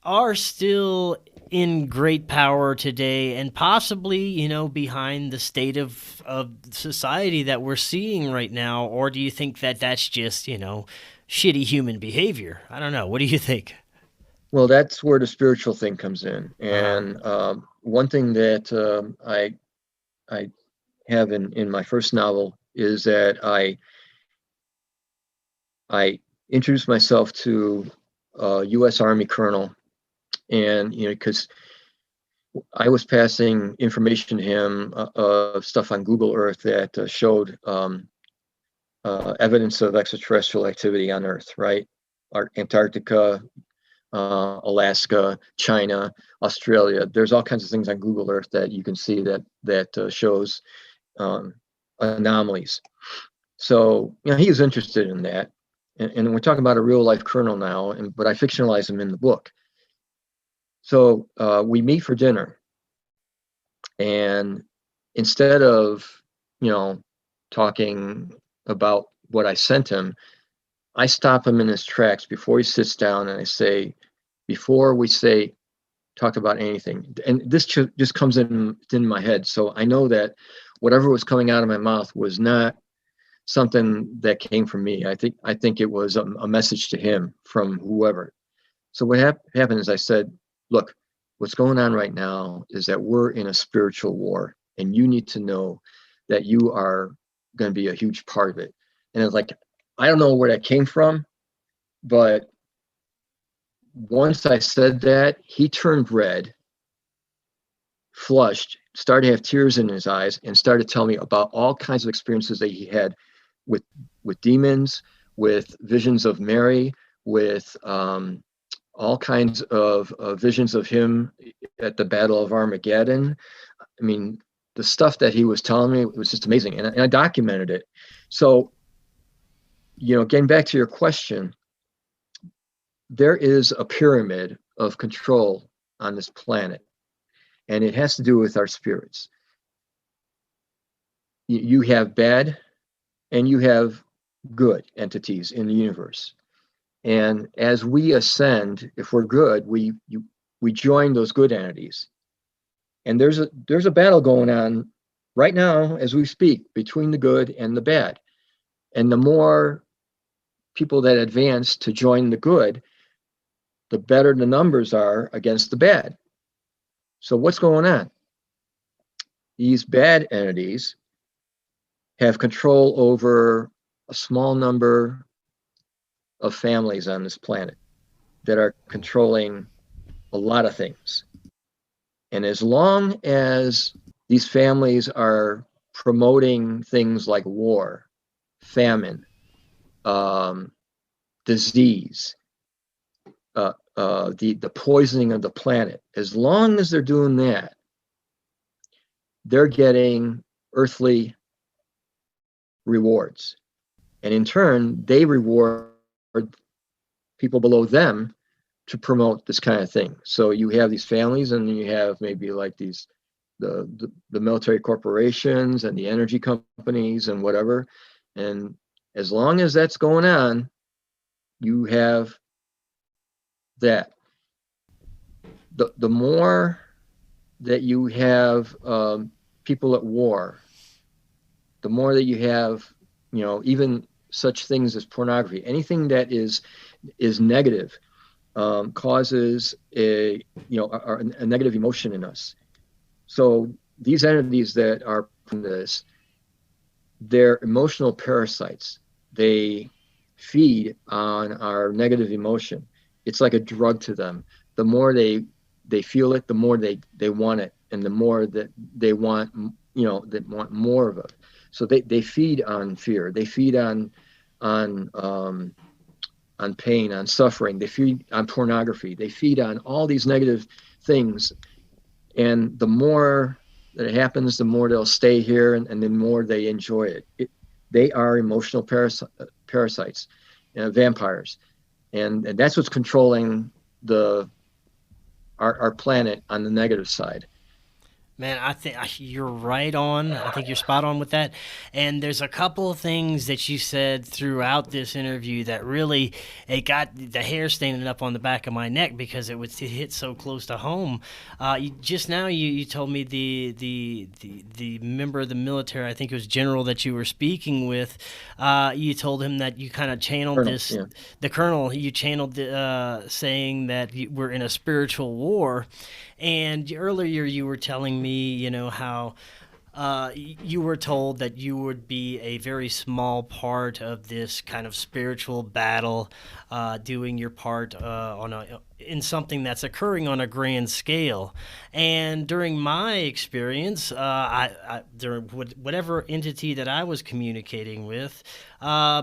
Speaker 1: are still in great power today, and possibly, behind the state of society that we're seeing right now? Or do you think that that's just, shitty human behavior? I don't know. What do you think?
Speaker 2: Well, that's where the spiritual thing comes in.
Speaker 1: Uh,
Speaker 2: And one thing that I have in my first novel is that I introduced myself to a U.S. Army colonel, and because I was passing information to him of stuff on Google Earth that showed evidence of extraterrestrial activity on Earth, right? Antarctica, Alaska, China, Australia. There's all kinds of things on Google Earth that you can see that shows anomalies. So he was interested in that, and we're talking about a real life colonel now, but I fictionalize him in the book. So we meet for dinner, and instead of talking about what I sent him, I stop him in his tracks before he sits down, and I say, before we talk about anything, and this just comes in my head, so I know that whatever was coming out of my mouth was not something that came from me. I think it was a message to him from whoever. So what happened is I said, look, what's going on right now is that we're in a spiritual war, and you need to know that you are going to be a huge part of it. And it's like, I don't know where that came from, but once I said that, he turned red, flushed, started to have tears in his eyes, and started telling me about all kinds of experiences that he had with demons, with visions of Mary, with all kinds of visions of him at the Battle of Armageddon. I mean, the stuff that he was telling me was just amazing, and I documented it. So, getting back to your question, there is a pyramid of control on this planet, and it has to do with our spirits. You have bad and you have good entities in the universe. And as we ascend, if we're good, we join those good entities. And there's a battle going on right now as we speak between the good and the bad. And the more people that advance to join the good, the better the numbers are against the bad. So what's going on? These bad entities have control over a small number of families on this planet that are controlling a lot of things. And as long as these families are promoting things like war, famine, disease, the poisoning of the planet, as long as they're doing that, they're getting earthly rewards. And in turn, they reward people below them to promote this kind of thing. So you have these families, and you have maybe like these the military corporations and the energy companies and whatever. And as long as that's going on, you have that. The more that you have people at war, the more that you have, even such things as pornography, anything that is negative, causes a negative emotion in us. So these entities that are from this, they're emotional parasites. They feed on our negative emotion. It's like a drug to them. The more they feel it, the more they want it, and the more that they want, they want more of it. So they feed on fear. They feed on pain, on suffering. They feed on pornography. They feed on all these negative things. And the more that it happens, the more they'll stay here, and the more they enjoy it. They are emotional parasites, vampires. And that's what's controlling our planet on the negative side.
Speaker 1: Man, I think you're right on. I think you're spot on with that. And there's a couple of things that you said throughout this interview that really, it got the hair standing up on the back of my neck because it hit so close to home. Just now, you told me the member of the military, I think it was general that you were speaking with. You told him that you kind of channeled
Speaker 2: Colonel,
Speaker 1: this.
Speaker 2: yeah.
Speaker 1: The colonel, you channeled saying that we're in a spiritual war. And earlier you were telling me, how you were told that you would be a very small part of this kind of spiritual battle, doing your part in something that's occurring on a grand scale. And during my experience, during whatever entity that I was communicating with,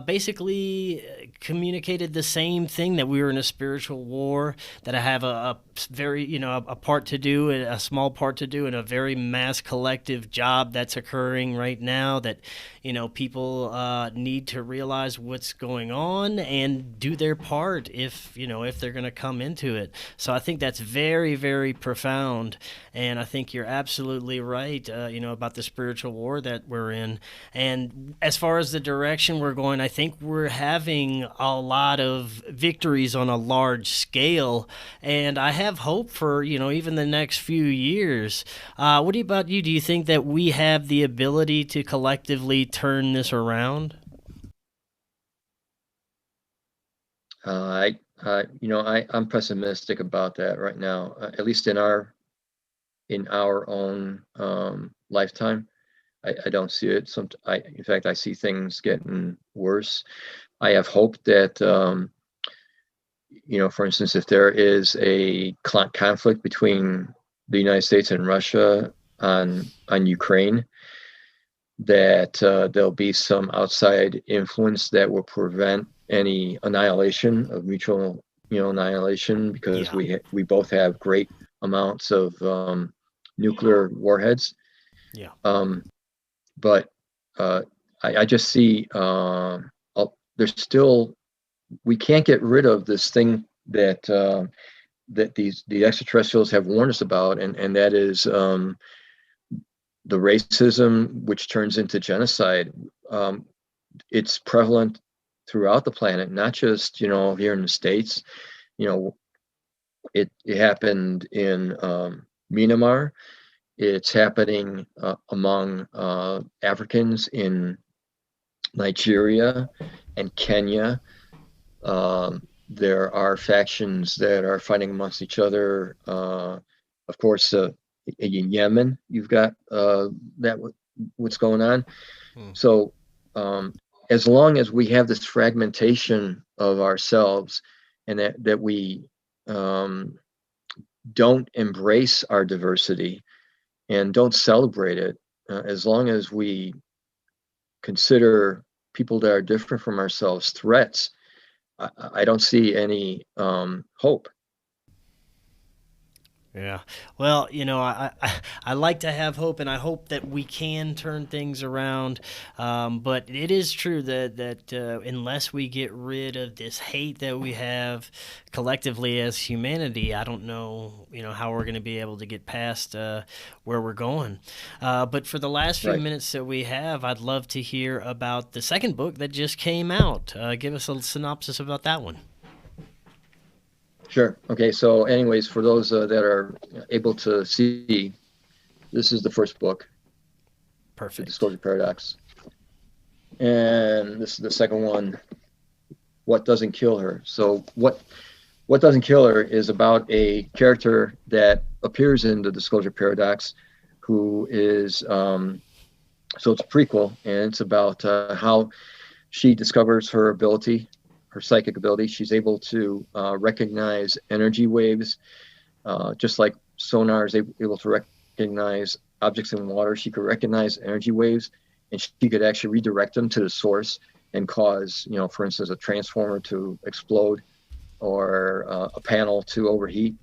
Speaker 1: basically communicated the same thing, that we were in a spiritual war, that I have a very, a part to do, a small part to do in a very mass collective job that's occurring right now, that, people need to realize what's going on and do their part if they're going to come into it. So I think that's very, very profound. And I think you're absolutely right, about the spiritual war that we're in. And as far as the direction we're going, I think we're having a lot of victories on a large scale. And I have hope for, even the next few years. What about you? Do you think that we have the ability to collectively turn this around?
Speaker 2: I'm pessimistic about that right now, at least in our own lifetime. I don't see it. In fact, I see things getting worse. I have hope that, for instance, if there is a conflict between the United States and Russia on Ukraine, that there'll be some outside influence that will prevent any annihilation of mutual, annihilation, because
Speaker 1: Yeah.
Speaker 2: we both have great amounts of nuclear warheads.
Speaker 1: Yeah.
Speaker 2: But I just see there's still, we can't get rid of this thing that the extraterrestrials have warned us about, and that is the racism, which turns into genocide. It's prevalent throughout the planet, not just here in the States. It happened in Myanmar. It's happening among Africans in Nigeria and Kenya. There are factions that are fighting amongst each other. Of course, in Yemen, you've got what's going on.
Speaker 1: Hmm.
Speaker 2: So, as long as we have this fragmentation of ourselves, and that we don't embrace our diversity and don't celebrate it, as long as we consider people that are different from ourselves threats, I don't see any hope.
Speaker 1: Yeah. Well, I like to have hope, and I hope that we can turn things around. But it is true that unless we get rid of this hate that we have collectively as humanity, I don't know, how we're going to be able to get past where we're going. But for the last few
Speaker 2: Right.
Speaker 1: minutes that we have, I'd love to hear about the second book that just came out. Give us a synopsis about that one.
Speaker 2: Sure. Okay. So, anyways, for those that are able to see, this is the first book, The
Speaker 1: Perfect.
Speaker 2: Disclosure Paradox, and this is the second one, What Doesn't Kill Her. So, what Doesn't Kill Her is about a character that appears in the Disclosure Paradox, who is so it's a prequel, and it's about how she discovers her ability, her psychic ability. She's able to recognize energy waves, just like sonar is able to recognize objects in water. She could recognize energy waves, and she could actually redirect them to the source and cause, for instance, a transformer to explode, or a panel to overheat.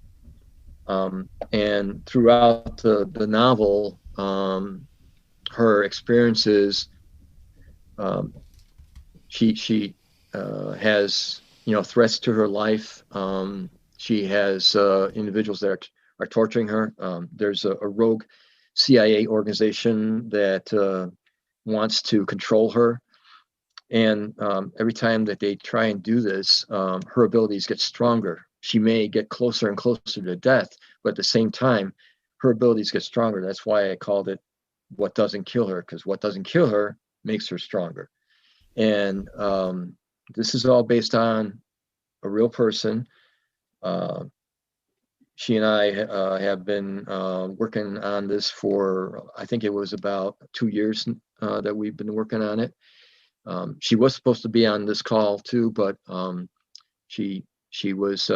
Speaker 2: And throughout the novel, her experiences, um, she has threats to her life. She has individuals that are torturing her. There's a rogue CIA organization that wants to control her, and every time that they try and do this, her abilities get stronger. She may get closer and closer to death, but at the same time, her abilities get stronger. That's why I called it What Doesn't Kill Her, because what doesn't kill her makes her stronger. And this is all based on a real person. Uh, she and I have been working on this for, I think it was about 2 years that we've been working on it. She was supposed to be on this call too, but she she was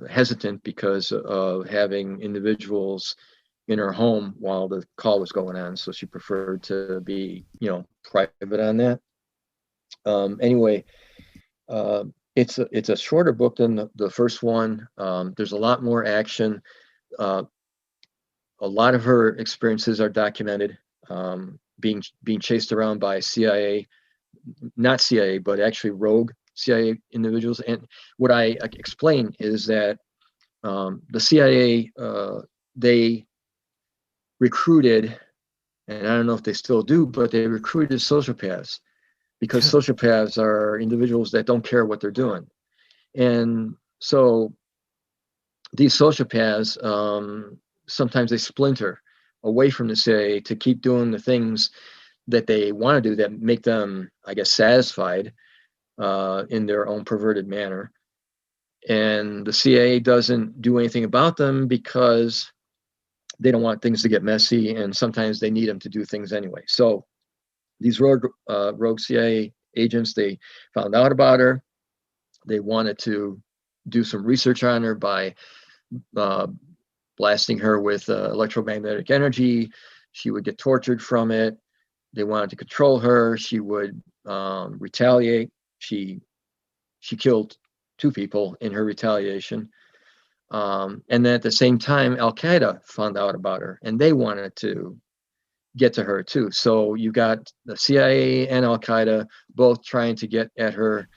Speaker 2: hesitant because of having individuals in her home while the call was going on. So she preferred to be, private on that. Anyway, it's a shorter book than the first one. There's a lot more action. A lot of her experiences are documented. Being chased around by CIA, not CIA, but actually rogue CIA individuals. And what I explain is that the CIA, they recruited, and I don't know if they still do, but they recruited sociopaths, because sociopaths are individuals that don't care what they're doing. And so these sociopaths, sometimes they splinter away from the CIA to keep doing the things that they want to do that make them, I guess, satisfied in their own perverted manner. And the CIA doesn't do anything about them because they don't want things to get messy, and sometimes they need them to do things anyway. So these rogue CIA agents, they found out about her. They wanted to do some research on her by blasting her with electromagnetic energy. She would get tortured from it. They wanted to control her. She would retaliate. She killed 2 people in her retaliation. And then at the same time, Al-Qaeda found out about her, and they wanted to get to her too. So you got the CIA and Al-Qaeda both trying to get at her.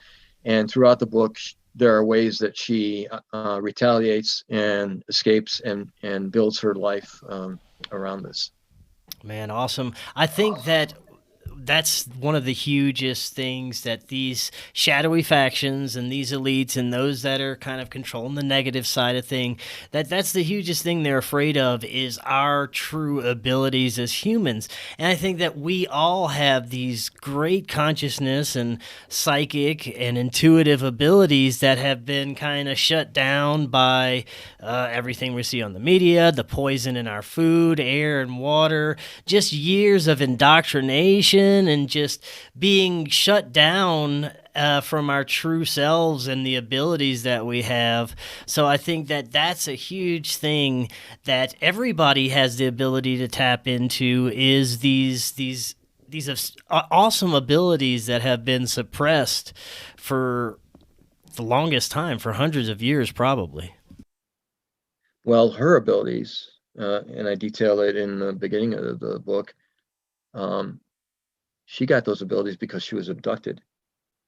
Speaker 2: And throughout the book, there are ways that she retaliates and escapes and builds her life around this.
Speaker 1: Man, awesome. I think that's one of the hugest things, that these shadowy factions and these elites and those that are kind of controlling the negative side of thing, that's the hugest thing they're afraid of, is our true abilities as humans. And I think that we all have these great consciousness and psychic and intuitive abilities that have been kind of shut down by everything we see on the media, the poison in our food, air, and water, just years of indoctrination and just being shut down from our true selves and the abilities that we have. So I think that that's a huge thing that everybody has the ability to tap into, is these awesome abilities that have been suppressed for the longest time, for hundreds of years probably.
Speaker 2: Well, her abilities, and I detail it in the beginning of the book, she got those abilities because she was abducted.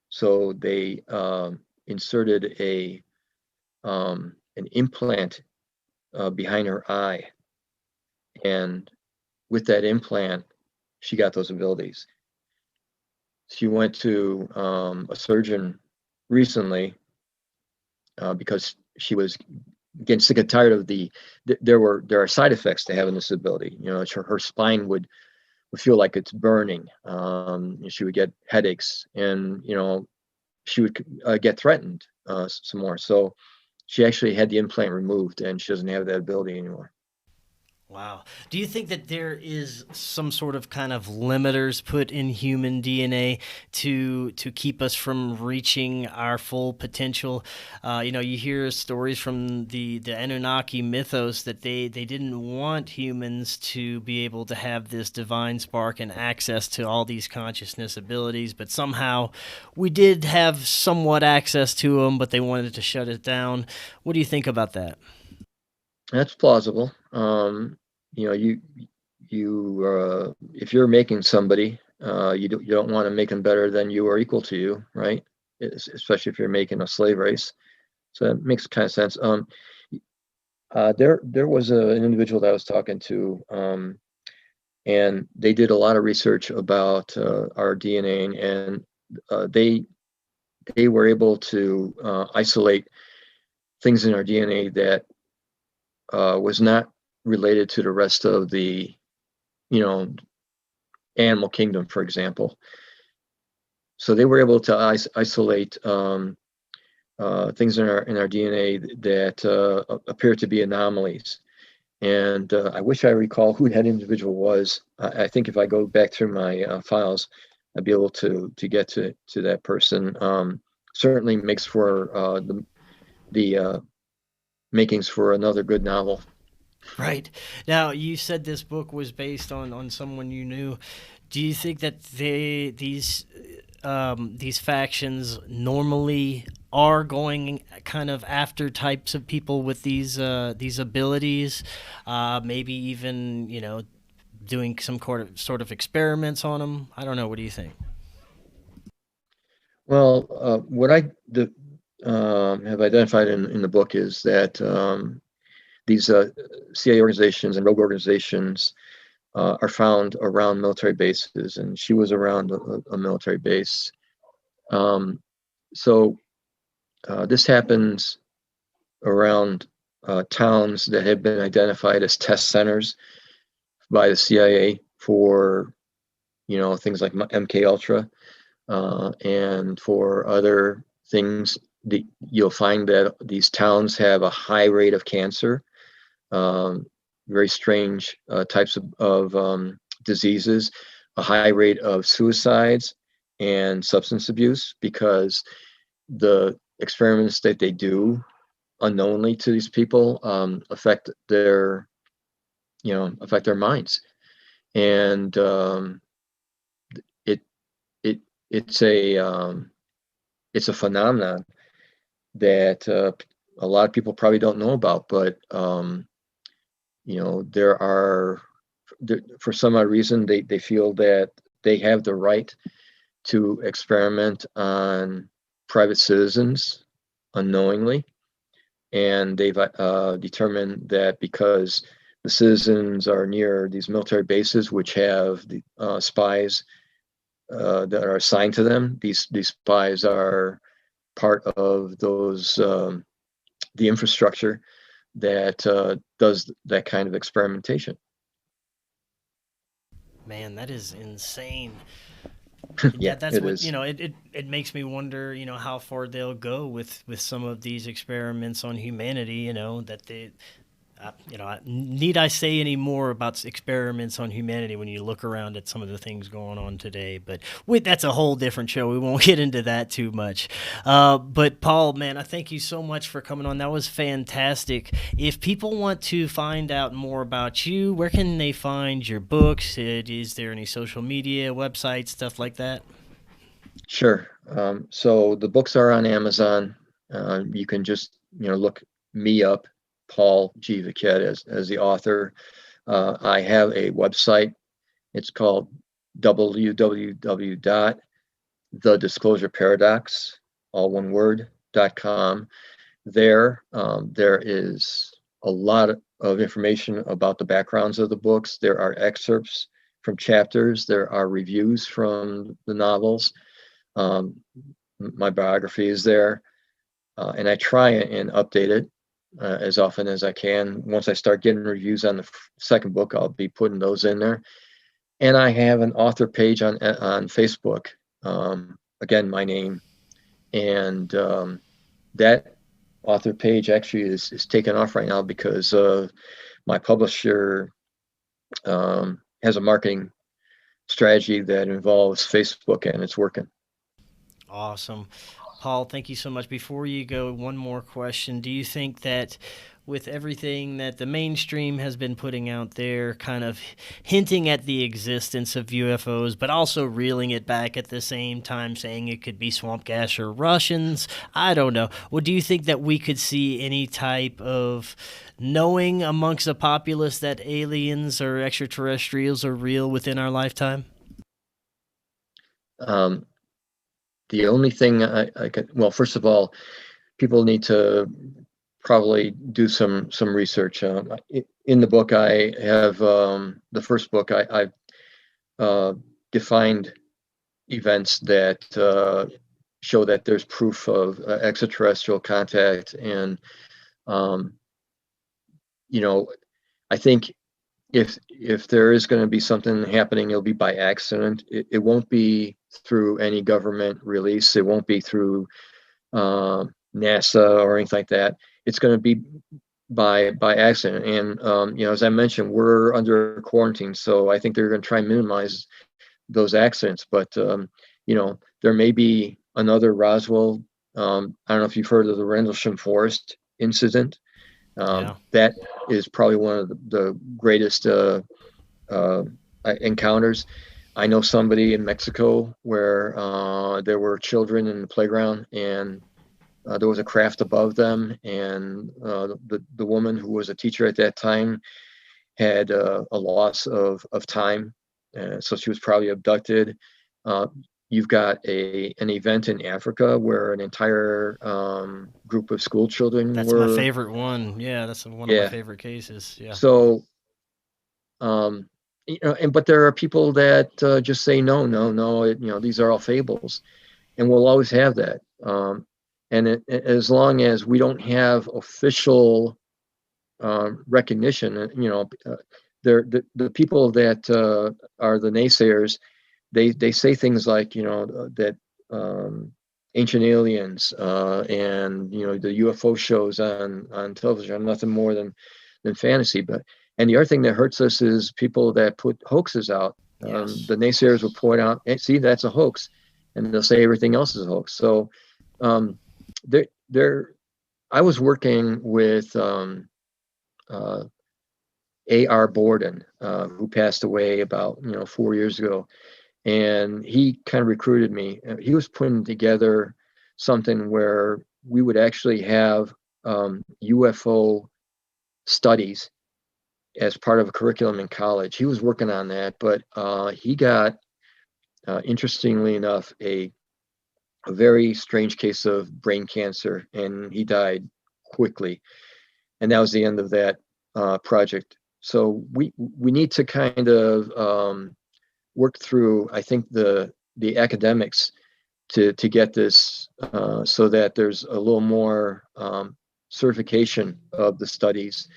Speaker 2: So they inserted an implant behind her eye, and with that implant, she got those abilities. She went to a surgeon recently because she was getting sick and tired of there are side effects to having this ability. Her spine would feel like it's burning. She would get headaches, and she would get threatened some more. So she actually had the implant removed, and she doesn't have that ability anymore.
Speaker 1: Wow. Do you think that there is some sort of kind of limiters put in human DNA to keep us from reaching our full potential? You hear stories from the Anunnaki mythos that they didn't want humans to be able to have this divine spark and access to all these consciousness abilities, but somehow we did have somewhat access to them, but they wanted to shut it down. What do you think about that?
Speaker 2: That's plausible. You if you're making somebody, you don't want to make them better than you or equal to you, right? Especially if you're making a slave race. So that makes kind of sense. There was an individual that I was talking to, and they did a lot of research about our DNA, and they were able to isolate things in our DNA that was not related to the rest of the, animal kingdom, for example. So they were able to isolate things in our DNA that appear to be anomalies. And I wish I recall who that individual was. I think if I go back through my files, I'd be able to get to that person. Certainly makes for the makings for another good novel.
Speaker 1: Right. Now, you said this book was based on someone you knew. Do you think that these factions normally are going kind of after types of people with these abilities? Maybe even doing some sort of experiments on them. I don't know. What do you think?
Speaker 2: Well, what I have identified in the book is that these CIA organizations and rogue organizations are found around military bases, and she was around a military base. So this happens around towns that have been identified as test centers by the CIA for, things like MK Ultra, and for other things. You'll find that these towns have a high rate of cancer, um, very strange types of diseases, a high rate of suicides and substance abuse, because the experiments that they do unknowingly to these people affect their minds. And it it it's a phenomenon that a lot of people probably don't know about, but there are, for some odd reason, they feel that they have the right to experiment on private citizens unknowingly, and they've determined that because the citizens are near these military bases, which have the spies that are assigned to them. These spies are part of the infrastructure that does that kind of experimentation.
Speaker 1: Man, that is insane.
Speaker 2: Yeah,
Speaker 1: That's
Speaker 2: it
Speaker 1: what
Speaker 2: is.
Speaker 1: it makes me wonder, how far they'll go with some of these experiments on humanity. That they need I say any more about experiments on humanity when you look around at some of the things going on today? But that's a whole different show. We won't get into that too much. But Paul, man, I thank you so much for coming on. That was fantastic. If people want to find out more about you, where can they find your books? Is there any social media, websites, stuff like that?
Speaker 2: Sure. So the books are on Amazon. You can just look me up, Paul G. Vecchiet, as the author. I have a website. It's called www.thedisclosureparadox, all one word.com. There is a lot of information about the backgrounds of the books. There are excerpts from chapters. There are reviews from the novels. Um, my biography is there, and I try and update it as often as I can. Once I start getting reviews on the second book, I'll be putting those in there. And I have an author page on Facebook. Again, my name, and that author page actually is taken off right now because my publisher has a marketing strategy that involves Facebook, and it's working.
Speaker 1: Awesome. Paul, thank you so much. Before you go, one more question. Do you think that with everything that the mainstream has been putting out there, kind of hinting at the existence of UFOs, but also reeling it back at the same time, saying it could be swamp gas or Russians? I don't know. Well, do you think that we could see any type of knowing amongst the populace that aliens or extraterrestrials are real within our lifetime?
Speaker 2: Um, the only thing I could, well, first of all, people need to probably do some research. In the book, I have the first book. I've defined events that show that there's proof of extraterrestrial contact, and um, you know, I think if there is going to be something happening, it'll be by accident. It won't be through any government release. It won't be through NASA or anything like that. It's going to be by accident. And as I mentioned, we're under quarantine, so I think they're going to try and minimize those accidents. But there may be another Roswell I don't know if you've heard of the Rendlesham Forest incident.
Speaker 1: Yeah.
Speaker 2: That is probably one of the greatest uh, encounters. I know somebody in Mexico where there were children in the playground, and there was a craft above them, and the woman who was a teacher at that time had a loss of time, so she was probably abducted. Uh, you've got an event in Africa where an entire group of school children
Speaker 1: That's my
Speaker 2: were,
Speaker 1: favorite one. Yeah, that's one of my
Speaker 2: yeah.
Speaker 1: favorite cases. Yeah.
Speaker 2: So, um, but there are people that just say no, no, no. These are all fables, and we'll always have that. And as long as we don't have official recognition, the people that are the naysayers, they say things like, that um, ancient aliens and the UFO shows on television are nothing more than fantasy. And the other thing that hurts us is people that put hoaxes out.
Speaker 1: Yes.
Speaker 2: The naysayers will point out, hey, see, that's a hoax, and they'll say everything else is a hoax. So um, there, I was working with uh, A.R. Borden, who passed away about 4 years ago, and he kind of recruited me. He was putting together something where we would actually have UFO studies as part of a curriculum in college. He was working on that, but he got, interestingly enough, a very strange case of brain cancer, and he died quickly. And that was the end of that project. So we need to kind of work through, I think, the academics to get this so that there's a little more certification of the studies,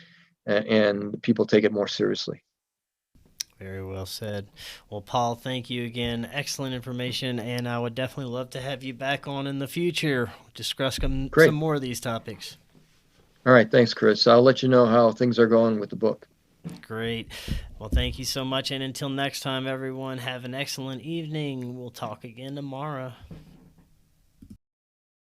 Speaker 2: and people take it more seriously.
Speaker 1: Very well said. Well, Paul, thank you again. Excellent information, and I would definitely love to have you back on in the future. Discuss some
Speaker 2: Great.
Speaker 1: more of these topics.
Speaker 2: All right. Thanks, Chris. I'll let you know how things are going with the book.
Speaker 1: Great. Well, thank you so much, and until next time, everyone, have an excellent evening. We'll talk again tomorrow.